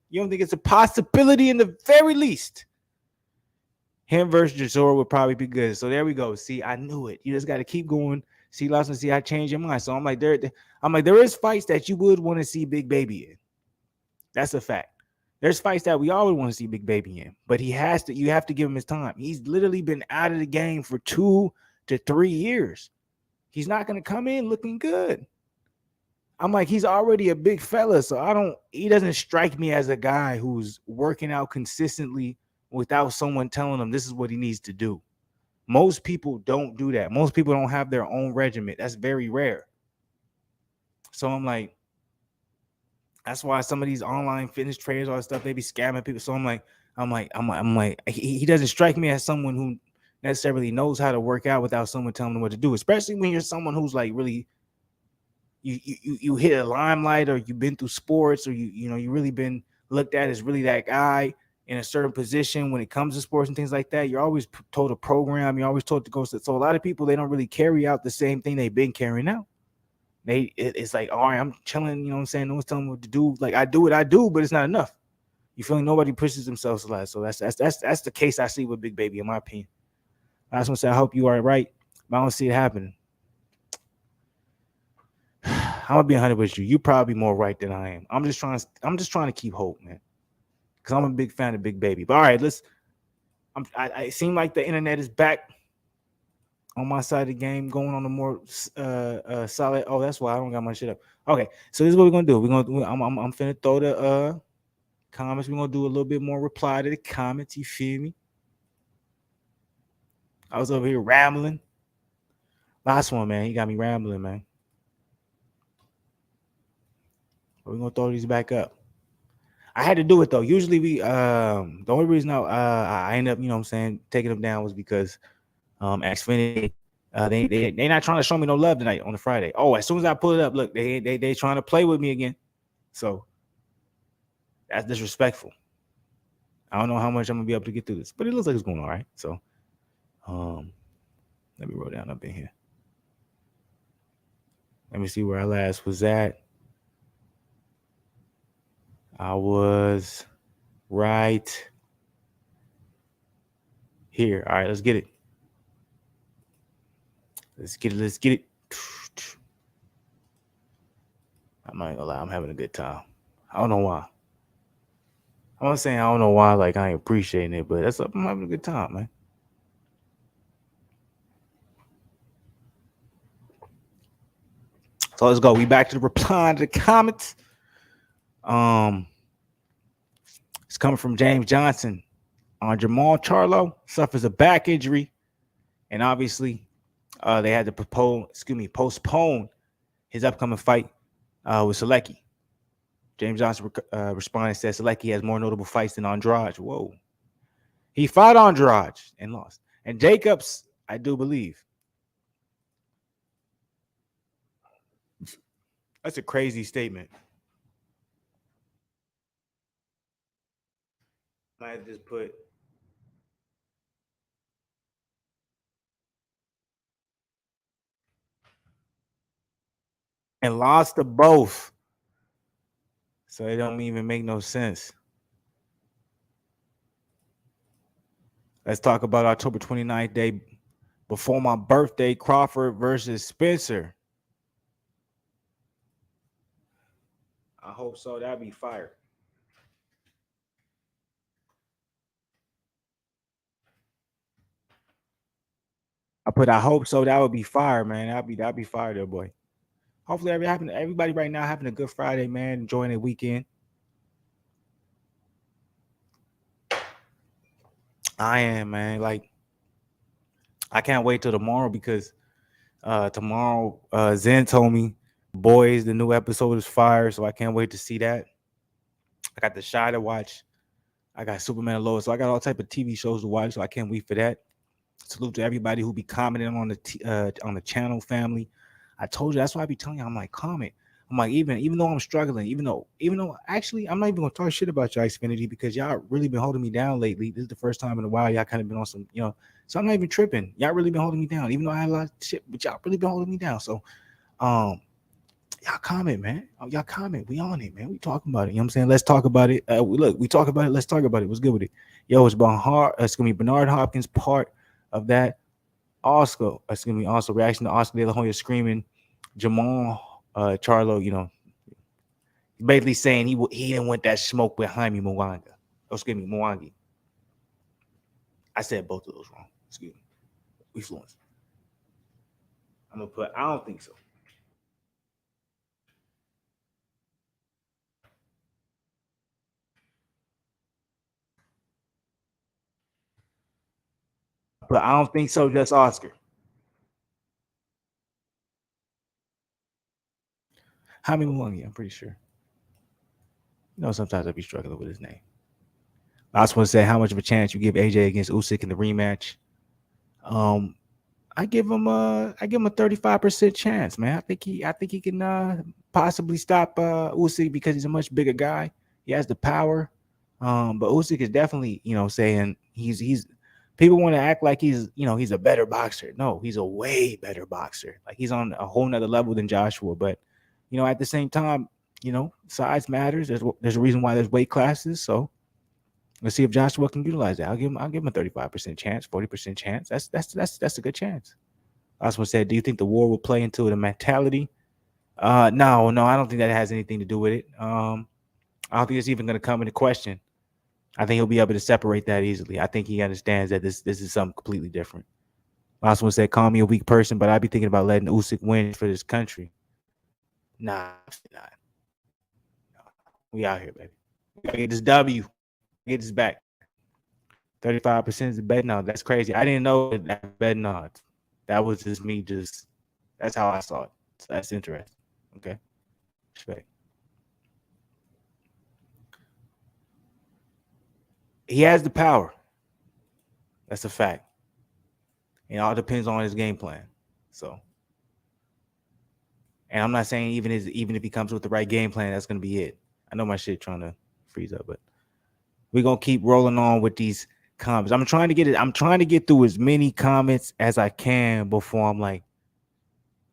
You don't think it's a possibility in the very least. Him versus Chisora would probably be good. So there we go. See, I knew it. You just got to keep going. See, Lawson, see, I changed your mind. So I'm like, there is fights that you would want to see Big Baby in. That's a fact. There's fights that we always want to see Big Baby in, but you have to give him his time. He's literally been out of the game for 2 to 3 years. He's not going to come in looking good. I'm like, he's already a big fella, so he doesn't strike me as a guy who's working out consistently without someone telling him this is what he needs to do. Most people don't do that. Most people don't have their own regimen. That's very rare. So I'm like, that's why some of these online fitness trainers, all that stuff, they be scamming people. So I'm like, he doesn't strike me as someone who necessarily knows how to work out without someone telling them what to do, especially when you're someone who's like really you hit a limelight, or you've been through sports, or you really been looked at as really that guy in a certain position when it comes to sports and things like that. You're always told a program, you're always told to go. So a lot of people, they don't really carry out the same thing they've been carrying out. It's like, all right, I'm chilling, you know what I'm saying? No one's telling me what to do. Like, I do what I do, but it's not enough. You feel like nobody pushes themselves a lot. So that's the case I see with Big Baby, in my opinion. I just want to say, I hope you are right, but I don't see it happening. I'm gonna be 100 with you. You're probably more right than I am. I'm just trying to keep hope, man, because I'm a big fan of Big Baby. But all right, I seem like the internet is back on my side of the game, going on a more solid. Oh, that's why I don't got my shit up. Okay, so this is what we're gonna do. I'm finna throw the comments. We're gonna do a little bit more reply to the comments. You feel me? I was over here rambling. Last one, man. He got me rambling, man. We're gonna throw these back up. I had to do it though. Usually the only reason I end up, you know what I'm saying, taking them down was because Xfinity they not trying to show me no love tonight on a Friday. Oh, as soon as I pull it up, look, they trying to play with me again. So that's disrespectful. I don't know how much I'm gonna be able to get through this, but it looks like it's going all right. So let me roll down up in here. Let me see where I last was at. I was right here. All right, let's get it. Let's get it. Let's get it. I'm not gonna lie, I'm having a good time. I don't know why. I'm not saying I don't know why, like I ain't appreciating it, but I'm having a good time, man. So let's go. We back to the reply to the comments. It's coming from James Johnson. Jamal Charlo suffers a back injury, and obviously, they had to postpone his upcoming fight with Selecki. James Johnson responded and said Selecki has more notable fights than Andrade. Whoa. He fought Andrade and lost. And Jacobs, I do believe. That's a crazy statement. I just put and lost to both. So it don't even make no sense. Let's talk about October 29th day before my birthday, Crawford versus Spencer. I hope so. That'd be fire. I hope so. That would be fire, man. That'd be fire there, boy. Hopefully everybody right now having a good Friday, man. Enjoying their weekend. I am, man. Like, I can't wait till tomorrow because tomorrow Zen told me, boys, the new episode is fire, so I can't wait to see that. I got The Shy to watch. I got Superman and Lois, so I got all type of TV shows to watch, so I can't wait for that. Salute to everybody who be commenting on the channel, family. I told you that's why I be telling you. I'm like, comment. I'm like, even though I'm struggling, even though actually I'm not even gonna talk shit about y'all Xfinity because y'all really been holding me down lately. This is the first time in a while y'all kind of been on some, so I'm not even tripping. Y'all really been holding me down, even though I had a lot of shit, but y'all really been holding me down. So y'all comment, man. Y'all comment. We on it, man. We talking about it. You know what I'm saying? Let's talk about it. We talk about it. Let's talk about it. What's good with it? Yo, it's gonna be Bernard Hopkins part of that. Oscar, it's gonna be also reaction to Oscar De La Hoya screaming Jamal Charlo, basically saying he didn't want that smoke behind me, Mwanga. Oh, excuse me, Mwangi. I said both of those wrong. Excuse me. We fluent. I'm gonna put I don't think so. But I don't think so, just Oscar. How many Mwangi? I'm pretty sure. Sometimes I be struggling with his name. I just want to say how much of a chance you give AJ against Usyk in the rematch. I give him a 35% chance, man. I think he can possibly stop Usyk because he's a much bigger guy. He has the power. But Usyk is definitely, saying he's people want to act like he's a better boxer. No, he's a way better boxer. Like he's on a whole nother level than Joshua. But at the same time, size matters. There's a reason why there's weight classes. So let's see if Joshua can utilize that. I'll give him a 35% chance, 40% chance. That's a good chance. Oswald said, "Do you think the war will play into the mentality?" No, I don't think that has anything to do with it. I don't think it's even going to come into question. I think he'll be able to separate that easily. I think he understands that this is something completely different. Oswald said, "Call me a weak person, but I'd be thinking about letting Usyk win for this country." Nah, not. We out here, baby. We gotta get this W. Get this back. 35% is the betting odds. That's crazy. I didn't know that was betting odds. That was just me. Just that's how I saw it. So that's interesting. Okay, respect. He has the power. That's a fact. It all depends on his game plan. So, and I'm not saying even if he comes with the right game plan, that's gonna be it. I know my shit trying to freeze up, but we're gonna keep rolling on with these comments. I'm trying to get it. I'm trying to get through as many comments as I can before I'm like,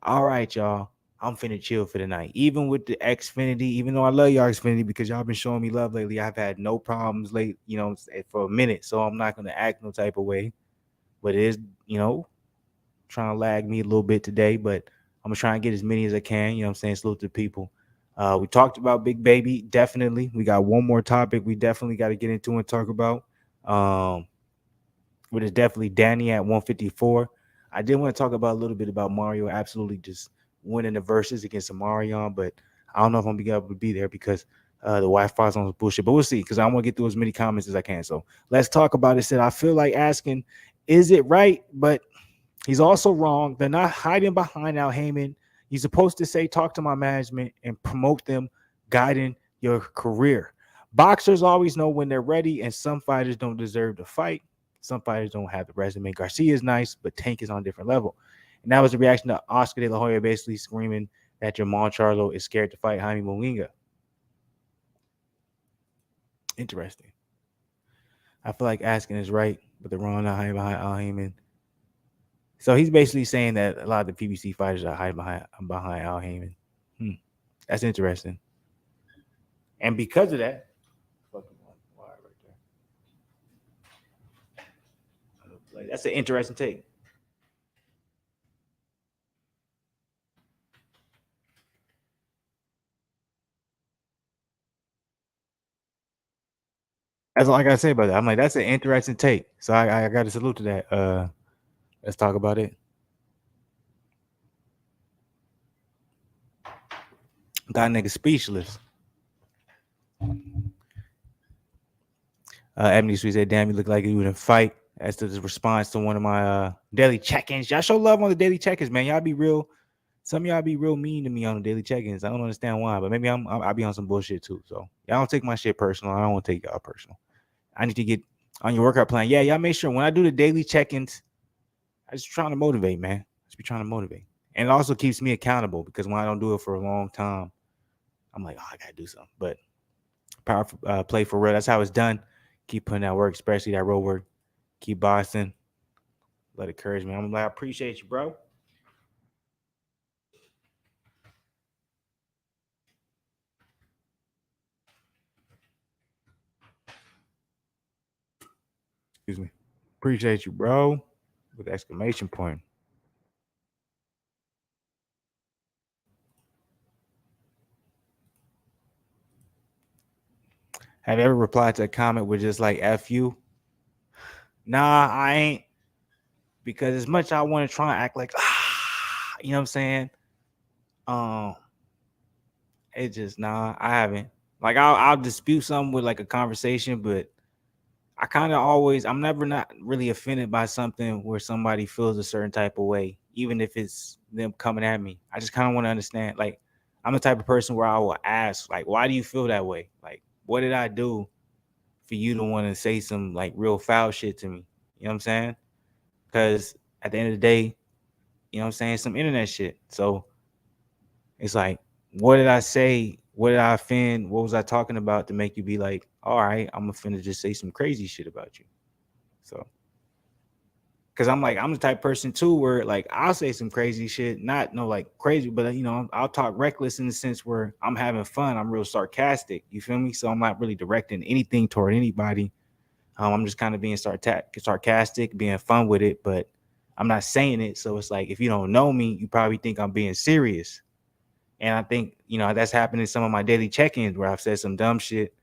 all right, y'all. I'm finna chill for the night. Even with the Xfinity, even though I love y'all Xfinity because y'all been showing me love lately, I've had no problems late, for a minute. So I'm not gonna act no type of way. But it is, trying to lag me a little bit today. But I'm gonna try and get as many as I can. You know what I'm saying? Salute to the people. We talked about Big Baby, definitely. We got one more topic we definitely got to get into and talk about. Which is definitely Danny at 154. I did want to talk about a little bit about Mario absolutely just winning the verses against Omarion, but I don't know if I'm gonna be able to be there because the Wi-Fi's on bullshit. But we'll see because I want to get through as many comments as I can. So let's talk about it. Said I feel like asking, is it right? But he's also wrong. They're not hiding behind Al Heyman. You're supposed to say, talk to my management and promote them, guiding your career. Boxers always know when they're ready, and some fighters don't deserve to fight. Some fighters don't have the resume. Garcia is nice, but Tank is on a different level. And that was the reaction to Oscar De La Hoya basically screaming that Jamal Charlo is scared to fight Jaime Molinga. Interesting. I feel like asking is right, but the wrong not hiding behind Al Heyman. So he's basically saying that a lot of the PBC fighters are hiding behind Al Heyman. That's interesting. And because of that, that's an interesting take. That's all I gotta say about that. I'm like, that's an interesting take. So I got to salute to that. Let's talk about it. That nigga speechless. Ebony Sweet said, "Damn, you look like you in a fight." As to the response to one of my daily check-ins. Y'all show love on the daily check-ins, man. Y'all be real. Some of y'all be real mean to me on the daily check-ins. I don't understand why, but maybe I'll be on some bullshit too. So y'all don't take my shit personal. I don't want to take y'all personal. I need to get on your workout plan. Yeah, y'all make sure when I do the daily check-ins, I just trying to motivate, man. Just be trying to motivate. And it also keeps me accountable because when I don't do it for a long time, I'm like, oh, I gotta do something. But powerful play for real. That's how it's done. Keep putting that work, especially that road work. Keep boxing. Let it encourage me. I'm like, I appreciate you, bro. Excuse me. Appreciate you, bro. With exclamation point. Have you ever replied to a comment with just like F you? Nah, I ain't. Because as much as I want to try and act like, you know what I'm saying? Um, it just I haven't. Like I'll dispute something with like a conversation, but I kind of always I'm never not really offended by something where somebody feels a certain type of way, even if it's them coming at me. I just kind of want to understand. Like I'm the type of person where I will ask, like, why do you feel that way? Like, what did I do for you to want to say some like real foul shit to me? You know what I'm saying? Because at the end of the day, you know what I'm saying, some internet shit. So it's like, what did I say? What did I offend? What was I talking about to make you be like, all right, I'm finna just say some crazy shit about you? So, because I'm like, I'm the type of person too where like I'll say some crazy shit, not no like crazy, but I'll talk reckless in the sense where I'm having fun. I'm real sarcastic. You feel me? So I'm not really directing anything toward anybody. I'm just kind of being sarcastic, being fun with it, but I'm not saying it. So it's like if you don't know me, you probably think I'm being serious. And I think, that's happened in some of my daily check-ins where I've said some dumb shit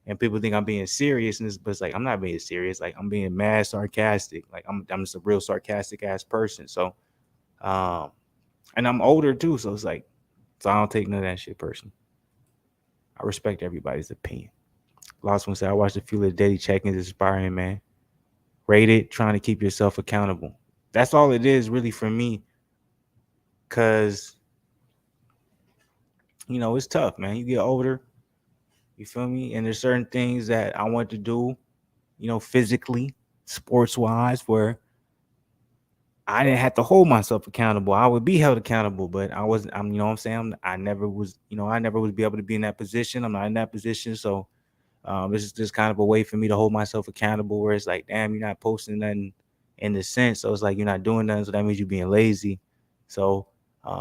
and people think I'm being serious. But it's like, I'm not being serious. Like I'm being mad sarcastic. Like I'm just a real sarcastic ass person. So, and I'm older too. So it's like, so I don't take none of that shit personally. I respect everybody's opinion. Last one said, I watched a few of the daily check-ins. Inspiring, man. rated, trying to keep yourself accountable. That's all it is really for me. Cause it's tough, man. You get older, you feel me? And there's certain things that I want to do, physically, sports wise, where I didn't have to hold myself accountable. I would be held accountable, but I wasn't. What I'm saying, I never was. I never was be able to be in that position. I'm not in that position, so this is just kind of a way for me to hold myself accountable. Where it's like, damn, you're not posting nothing in the sense, so it's like you're not doing nothing, so that means you're being lazy. So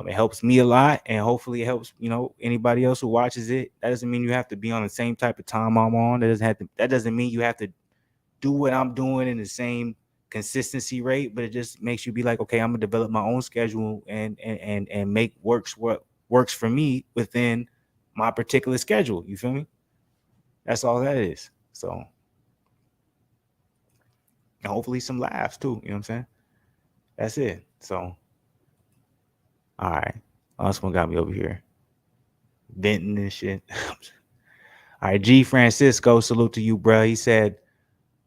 it helps me a lot, and hopefully it helps anybody else who watches it. That doesn't mean you have to be on the same type of time I'm on. That doesn't mean you have to do what I'm doing in the same consistency rate, but it just makes you be like, okay, I'm gonna develop my own schedule and make what works for me within my particular schedule. You feel me? That's all that is. So and hopefully some laughs too. You know what I'm saying? That's it. So all right. Oh, this one got me over here. Venting and shit. All right, G Francisco, salute to you, bro. He said,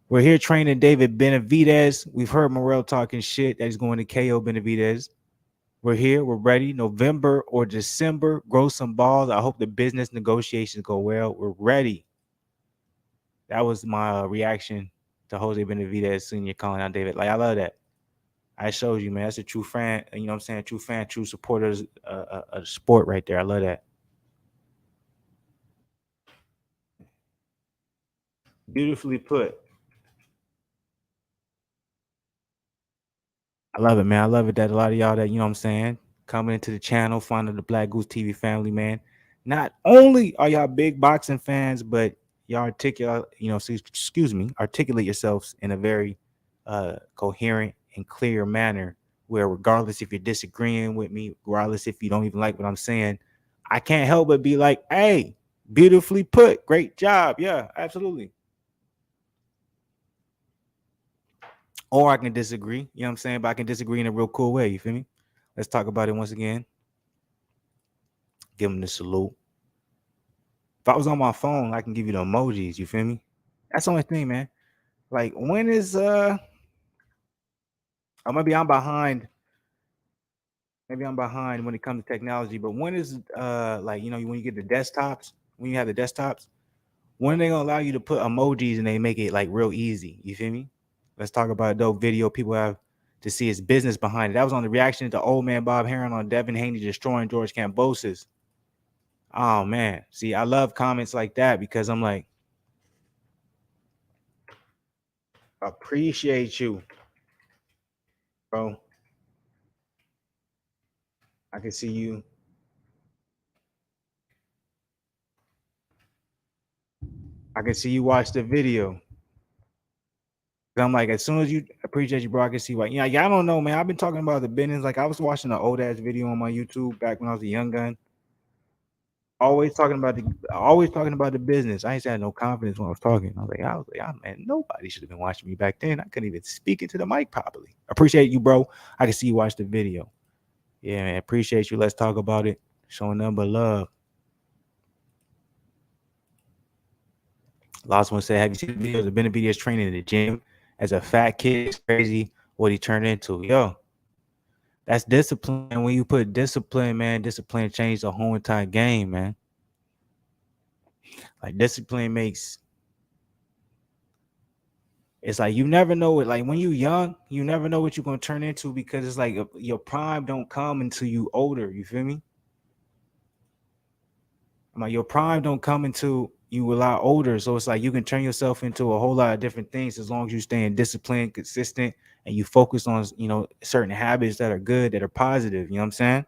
we're here training David Benavidez. We've heard Morel talking shit that he's going to KO Benavidez. We're here. We're ready. November or December. Grow some balls. I hope the business negotiations go well. We're ready. That was my reaction to Jose Benavidez Sr. calling out David. Like, I love that. I showed you, man. That's a true fan. You know what I'm saying? True fan, true supporters of the sport right there. I love that. Beautifully put. I love it, man. I love it that a lot of y'all that, what I'm saying, coming into the channel, finding the Black Goose TV family, man. Not only are y'all big boxing fans, but y'all articulate yourselves in a very coherent and clear manner where regardless if you're disagreeing with me, regardless if you don't even like what I'm saying, I can't help but be like, hey, beautifully put. Great job. Yeah, absolutely. Or I can disagree, you know what I'm saying? But I can disagree in a real cool way. You feel me? Let's talk about it once again. Give him the salute. If I was on my phone, I can give you the emojis. You feel me? That's the only thing, man. Like, when is or maybe I'm behind. Maybe I'm behind when it comes to technology. But when is like when you get the desktops, when you have the desktops, when are they gonna allow you to put emojis and they make it like real easy? You feel me? Let's talk about a dope video people have to see his business behind it. That was on the reaction to old man Bob Heron on Devin Haney destroying George Kambosos. Oh man, see, I love comments like that because I'm like, appreciate you, bro. I can see you. I can see you watch the video. I'm like, as soon as you appreciate you, bro, I can see why. Yeah, I don't know, man. I've been talking about the business. Like, I was watching an old ass video on my YouTube back when I was a young gun. Always talking about the business. I ain't had no confidence when I was talking. Man, nobody should have been watching me back then. I couldn't even speak into the mic properly. Appreciate you, bro. I can see you watch the video. Yeah, man. Appreciate you. Let's talk about it. Showing number love. Last one said, have you seen the videos of Benavidez training in the gym as a fat kid? It's crazy what he turned into. Yo, that's discipline. And when you put discipline, man, discipline changed the whole entire game, man. Like, discipline makes it's like you never know it. Like, when you young, you never know what you're gonna turn into because it's like your prime don't come until you older. You feel me? I'm like, your prime don't come until you a lot older. So it's like you can turn yourself into a whole lot of different things as long as you stay disciplined, consistent, and you focus on certain habits that are good, that are positive. You know what I'm saying?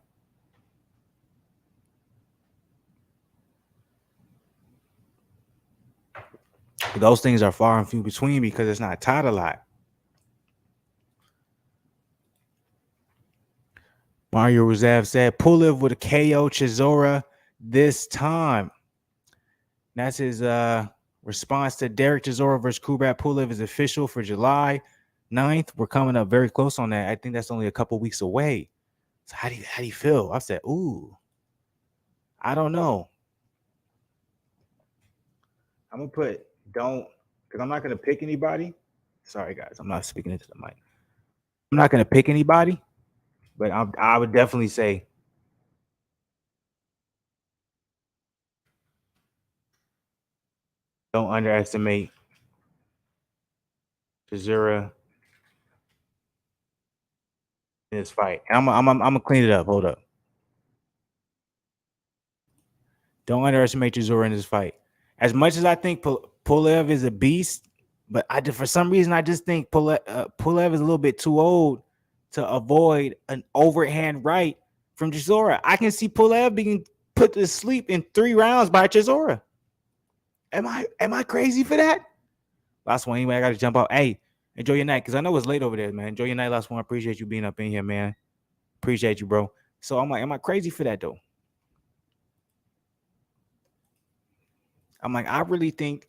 But those things are far and few between because it's not taught a lot. Mario Rosav said, Pulev with a KO Chisora this time. That's his response to Derek Chisora versus Kubrat Pulev is official for July 9th. We're coming up very close on that. I think that's only a couple weeks away. So how do you feel? I said, ooh, I don't know. I'm gonna put don't because I'm not gonna pick anybody. Sorry, guys, I'm not speaking into the mic. I'm not gonna pick anybody, but I would definitely say don't underestimate Chisora in this fight. And I'm gonna clean it up. Hold up. Don't underestimate Chisora in this fight. As much as I think Pulev is a beast, but for some reason I just think Pulev is a little bit too old to avoid an overhand right from Chisora. I can see Pulev being put to sleep in 3 rounds by Chisora. Am I crazy for that? Last one anyway. I gotta jump out. Hey, enjoy your night, because I know it's late over there, man. Enjoy your night. Last one. I appreciate you being up in here, man. Appreciate you, bro. So I'm like, am I crazy for that though? I'm like, I really think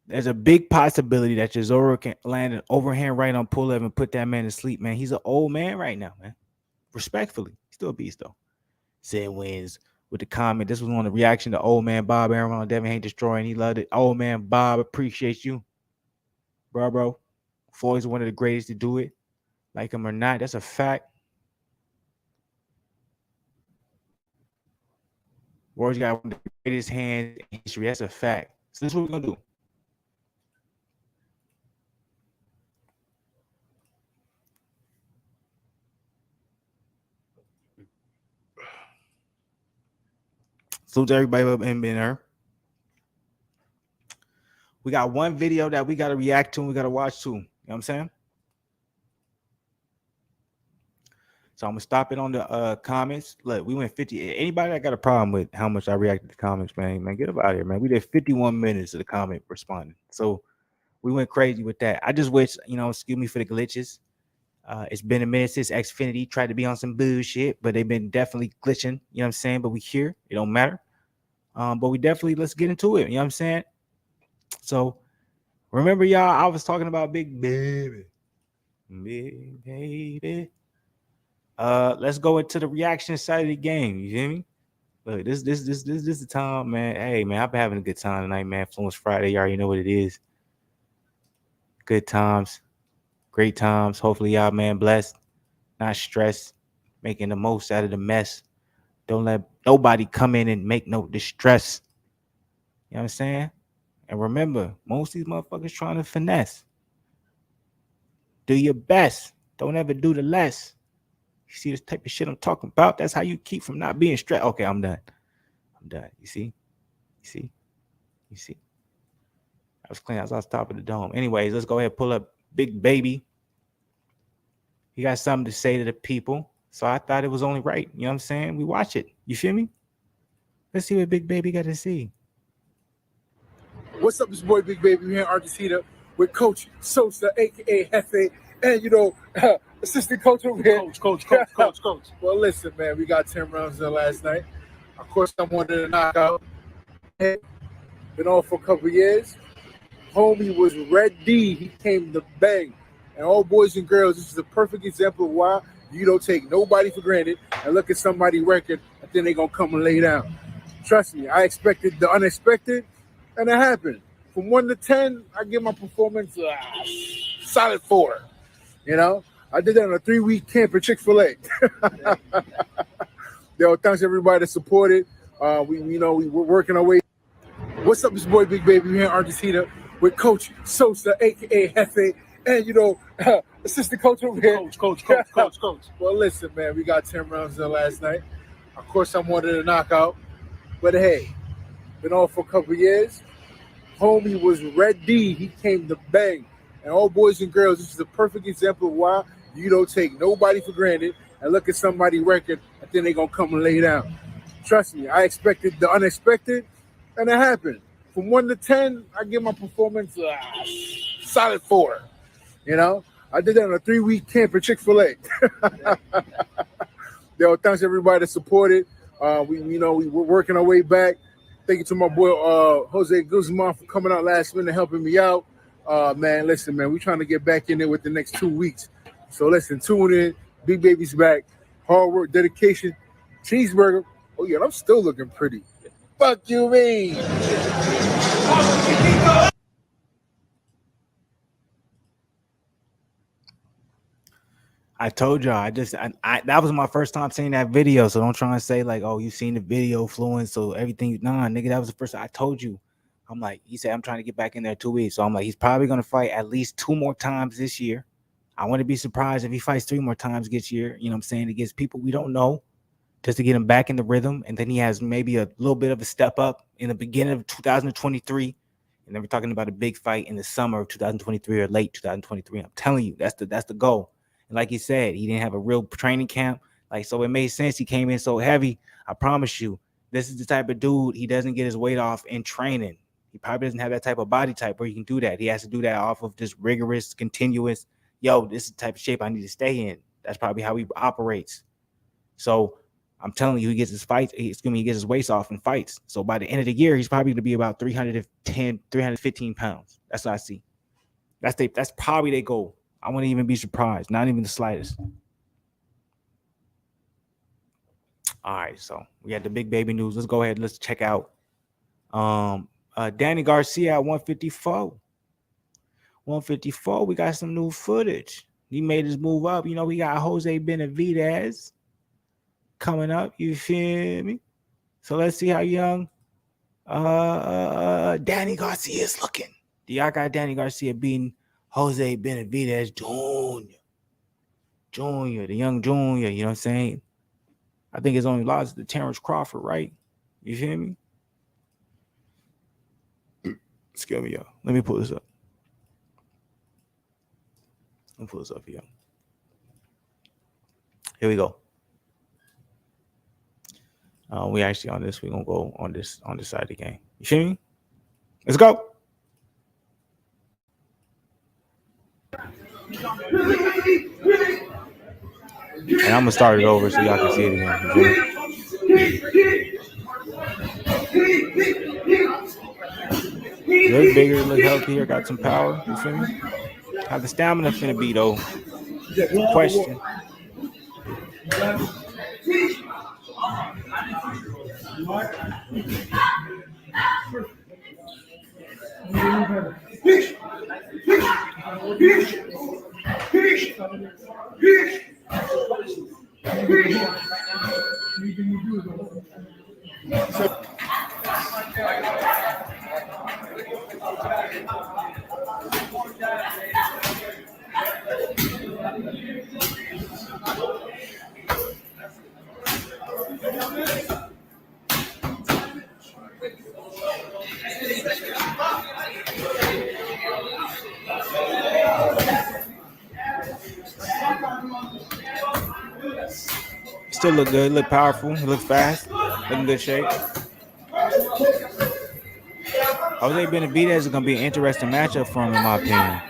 there's a big possibility that Chisora can land an overhand right on Pulev and put that man to sleep, man. He's an old man right now, man. Respectfully, he's still a beast though. Sid wins with the comment. This was on the reaction to old man Bob Aaron on Devin Ain't Destroying. He loved it. Old man Bob, appreciate you, bro. Floyd's one of the greatest to do it. Like him or not, that's a fact. Roy's got one of the greatest hands in history. That's a fact. So this is what we're gonna do. Salute to everybody up in there. We got one video that we got to react to and we got to watch too. You know what I'm saying? So I'm going to stop it on the comments. Look, we went 50. Anybody that got a problem with how much I reacted to comments, man, get up out of here, man. We did 51 minutes of the comment responding. So we went crazy with that. I just wish, excuse me for the glitches. It's been a minute since Xfinity tried to be on some bullshit, but they've been definitely glitching. You know what I'm saying? But we here. It don't matter. But we definitely, let's get into it. You know what I'm saying? So remember, y'all, I was talking about Big Baby. Big Baby. Let's go into the reaction side of the game. You feel me? Look, this is the time, man. Hey, man, I've been having a good time tonight, man. Fluence Friday, you already know what it is. Good times, great times. Hopefully, y'all, man, blessed, not stressed, making the most out of the mess. Don't let nobody come in and make no distress. You know what I'm saying? And remember, most of these motherfuckers trying to finesse. Do your best. Don't ever do the less. You see this type of shit I'm talking about? That's how you keep from not being stressed. Okay, I'm done. You see? I was clean. I was on top of the dome. Anyways, let's go ahead and pull up Big Baby. He got something to say to the people. So I thought it was only right. You know what I'm saying? We watch it. You feel me? Let's see what Big Baby got to see. What's up, this boy Big Baby here in Argentina with Coach Sosa, a.k.a. Jefe, and, assistant coach over here. Coach. Well, listen, man, we got 10 rounds in last night. Of course, I wanted to knock out. Been on for a couple of years. Homie was ready. He came to bang. And all boys and girls, this is a perfect example of why you don't take nobody for granted and look at somebody's record and then they're going to come and lay down. Trust me, I expected the unexpected, and it happened. From 1 to 10, I give my performance a solid 4. I did that on a 3-week camp at Chick-fil-A. Yo, thanks everybody that supported. We're working our way. What's up, this boy Big Baby here in Argentina with Coach Sosa, a.k.a. Jefe, and, assistant coach over here. Coach. Well, listen, man, we got 10 rounds in last night. Of course, I wanted to knock out. But, hey, been on for a couple of years. Homie was ready. He came to bang. And all boys and girls, this is a perfect example of why you don't take nobody for granted and look at somebody's record and then they're going to come and lay down. Trust me, I expected the unexpected, and it happened. From 1 to 10, I give my performance a solid 4. I did that on a 3-week camp at Chick-fil-A. Yo, thanks everybody that supported. We're working our way back. Thank you to my boy Jose Guzman for coming out last minute and helping me out. Man, listen, man, we're trying to get back in there with the next 2 weeks. So listen, tune in. Big Baby's back. Hard work, dedication, cheeseburger. Oh yeah, I'm still looking pretty. Fuck you mean? I told y'all. That was my first time seeing that video. So don't try and say like, oh, you seen the video, Fluent, so everything. Nah, nigga, that was the first. I told you. I'm like, he said I'm trying to get back in there 2 weeks. So I'm like, he's probably gonna fight at least 2 more times this year. I wouldn't be surprised if he fights 3 more times this year. You know what I'm saying? Against people we don't know, just to get him back in the rhythm. And then he has maybe a little bit of a step up in the beginning of 2023. And then we're talking about a big fight in the summer of 2023 or late 2023. I'm telling you, that's the goal. And like he said, he didn't have a real training camp. Like, so it made sense. He came in so heavy. I promise you, this is the type of dude, he doesn't get his weight off in training. He probably doesn't have that type of body type where he can do that. He has to do that off of just rigorous, continuous, yo, this is the type of shape I need to stay in. That's probably how he operates. So I'm telling you, he gets his fights, he gets his weight off in fights. So by the end of the year, he's probably going to be about 310, 315 pounds. That's what I see. That's probably their goal. I wouldn't even be surprised, not even the slightest. All right, so we got the big baby news. Let's go ahead. Let's check out Danny Garcia at 154. 154, we got some new footage. He made his move up. You know, we got Jose Benavidez coming up. You feel me? So let's see how young Danny Garcia is looking. Y'all got Danny Garcia beating Jose Benavidez Jr., the young junior, you know what I'm saying? I think his only loss is to Terrence Crawford, right? You feel me? Excuse me, y'all. Let me pull this up. Let me pull this up here. Here we go. We actually on this. We're gonna go on this side of the game. You feel me? Let's go. And I'm gonna start it over so y'all can see it again. You feel me? Look bigger, look healthier, got some power. You feel me? How the stamina finna be though? Question. Still look good, look powerful, look fast, look in good shape. Jose Benavidez is gonna be an interesting matchup for him, in my opinion.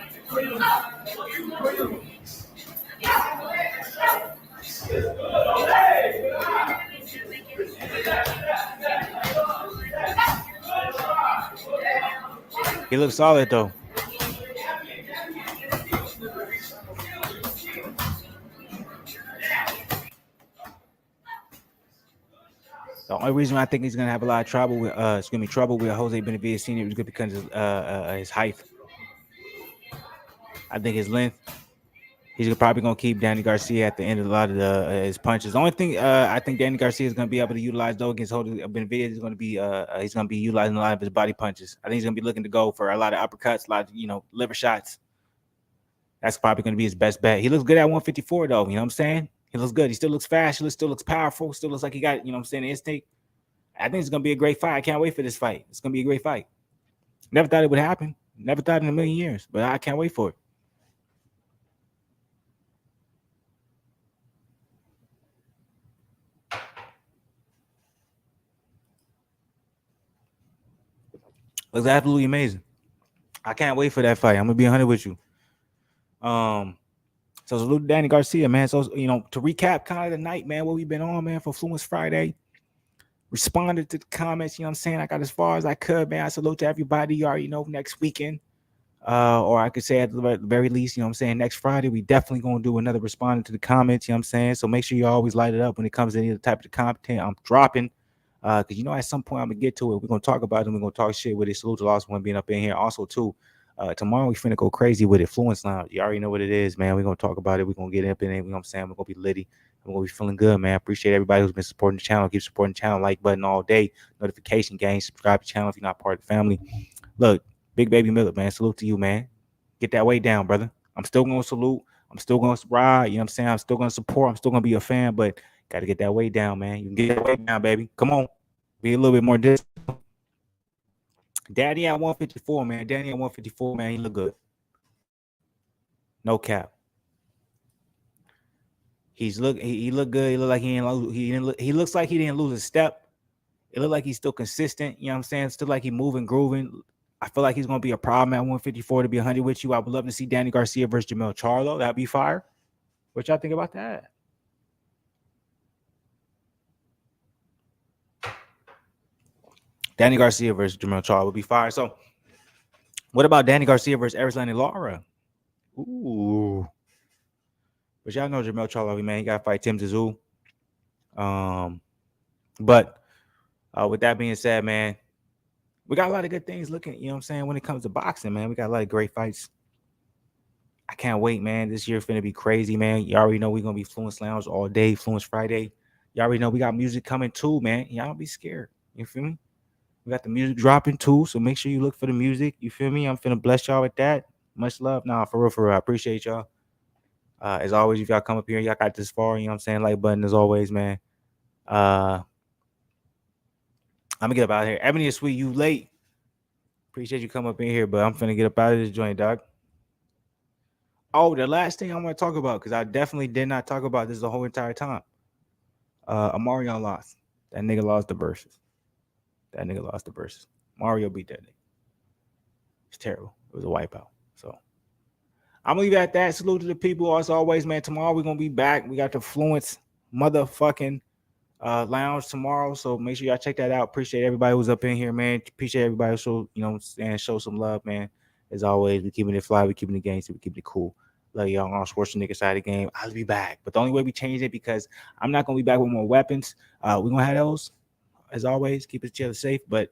He looks solid though. The only reason I think he's gonna have a lot of trouble with Jose Benavidez Sr. is because of his height. I think his length. He's probably gonna keep Danny Garcia at the end of a lot of his punches. The only thing I think Danny Garcia is gonna be able to utilize though against Jose Benavidez is gonna be he's gonna be utilizing a lot of his body punches. I think he's gonna be looking to go for a lot of uppercuts, a lot of liver shots. That's probably gonna be his best bet. He looks good at 154 though. You know what I'm saying? He looks good. He still looks fast. He still looks powerful. Still looks like he got, the instinct. I think it's going to be a great fight. I can't wait for this fight. It's going to be a great fight. Never thought it would happen. Never thought in a million years. But I can't wait for it. Looks absolutely amazing. I can't wait for that fight. I'm going to be 100 with you. So salute to Danny Garcia, man. So, to recap kind of the night, man, what we've been on, man, for Fluence Friday. Responded to the comments, I'm saying? I got as far as I could, man. I salute to everybody. You already know next weekend. Or I could say at the very least, next Friday, we definitely going to do another responding to the comments, So make sure you always light it up when it comes to any of the type of the content I'm dropping. Because, at some point I'm going to get to it. We're going to talk about it. We're going to talk shit with it. Salute to the last one being up in here. Also, too, Tomorrow we finna go crazy with it. Fluence Lounge. You already know what it is, man. We're gonna talk about it. We're gonna get up in it. You know what I'm saying? We're gonna be litty. We're gonna be feeling good, man. Appreciate everybody who's been supporting the channel. Keep supporting the channel, like button all day, notification gang, subscribe to the channel if you're not part of the family. Look, Big Baby Miller, man. Salute to you, man. Get that weight down, brother. I'm still gonna salute. I'm still gonna ride. You know what I'm saying? I'm still gonna support. I'm still gonna be a fan, but gotta get that weight down, man. You can get that weight down, baby. Come on. Be a little bit more disciplined. Daddy at 154, man. Daddy at 154, man. He look good. No cap. He looked good. He looked like he looks like he didn't lose a step. It looked like he's still consistent. You know what I'm saying? Still like he moving, grooving. I feel like he's gonna be a problem at 154 to be 100 with you. I would love to see Danny Garcia versus Charlo. That'd be fire. What y'all think about that? Danny Garcia versus Charlo would be fire. So, what about Danny Garcia versus Erislandy Lara? Ooh. But y'all know Charlo, man. He got to fight Tim Tszyu. But with that being said, man, we got a lot of good things looking, you know what I'm saying, when it comes to boxing, man. We got a lot of great fights. I can't wait, man. This year finna be crazy, man. You already know we're going to be Fluence Lounge all day, Fluence Friday. You already know we got music coming too, man. Y'all don't be scared. You feel me? We got the music dropping too, so make sure you look for the music. You feel me? I'm finna bless y'all with that. Much love. Nah, for real. I appreciate y'all. As always, if y'all come up here, y'all got this far, you know what I'm saying? Like button as always, man. I'm gonna get up out of here. Ebony is sweet, you late. Appreciate you coming up in here, but I'm finna get up out of this joint, dog. Oh, the last thing I want to talk about, because I definitely did not talk about this the whole entire time. Omarion lost. That nigga lost the verses. Mario beat that nigga. It's terrible. It was a wipeout. So I'm gonna leave it at that. Salute to the people. As always, man. Tomorrow we're gonna be back. We got the Fluence motherfucking lounge tomorrow. So make sure y'all check that out. Appreciate everybody who's up in here, man. Appreciate everybody and show some love, man. As always, we keeping it fly, we keeping the gangster, we keeping it cool. Love y'all on Schwarzenegger side of the game. I'll be back. But the only way we change it, because I'm not gonna be back with more weapons. We're gonna have those. As always, keep each other safe, but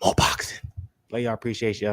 more boxing. Love y'all, appreciate y'all.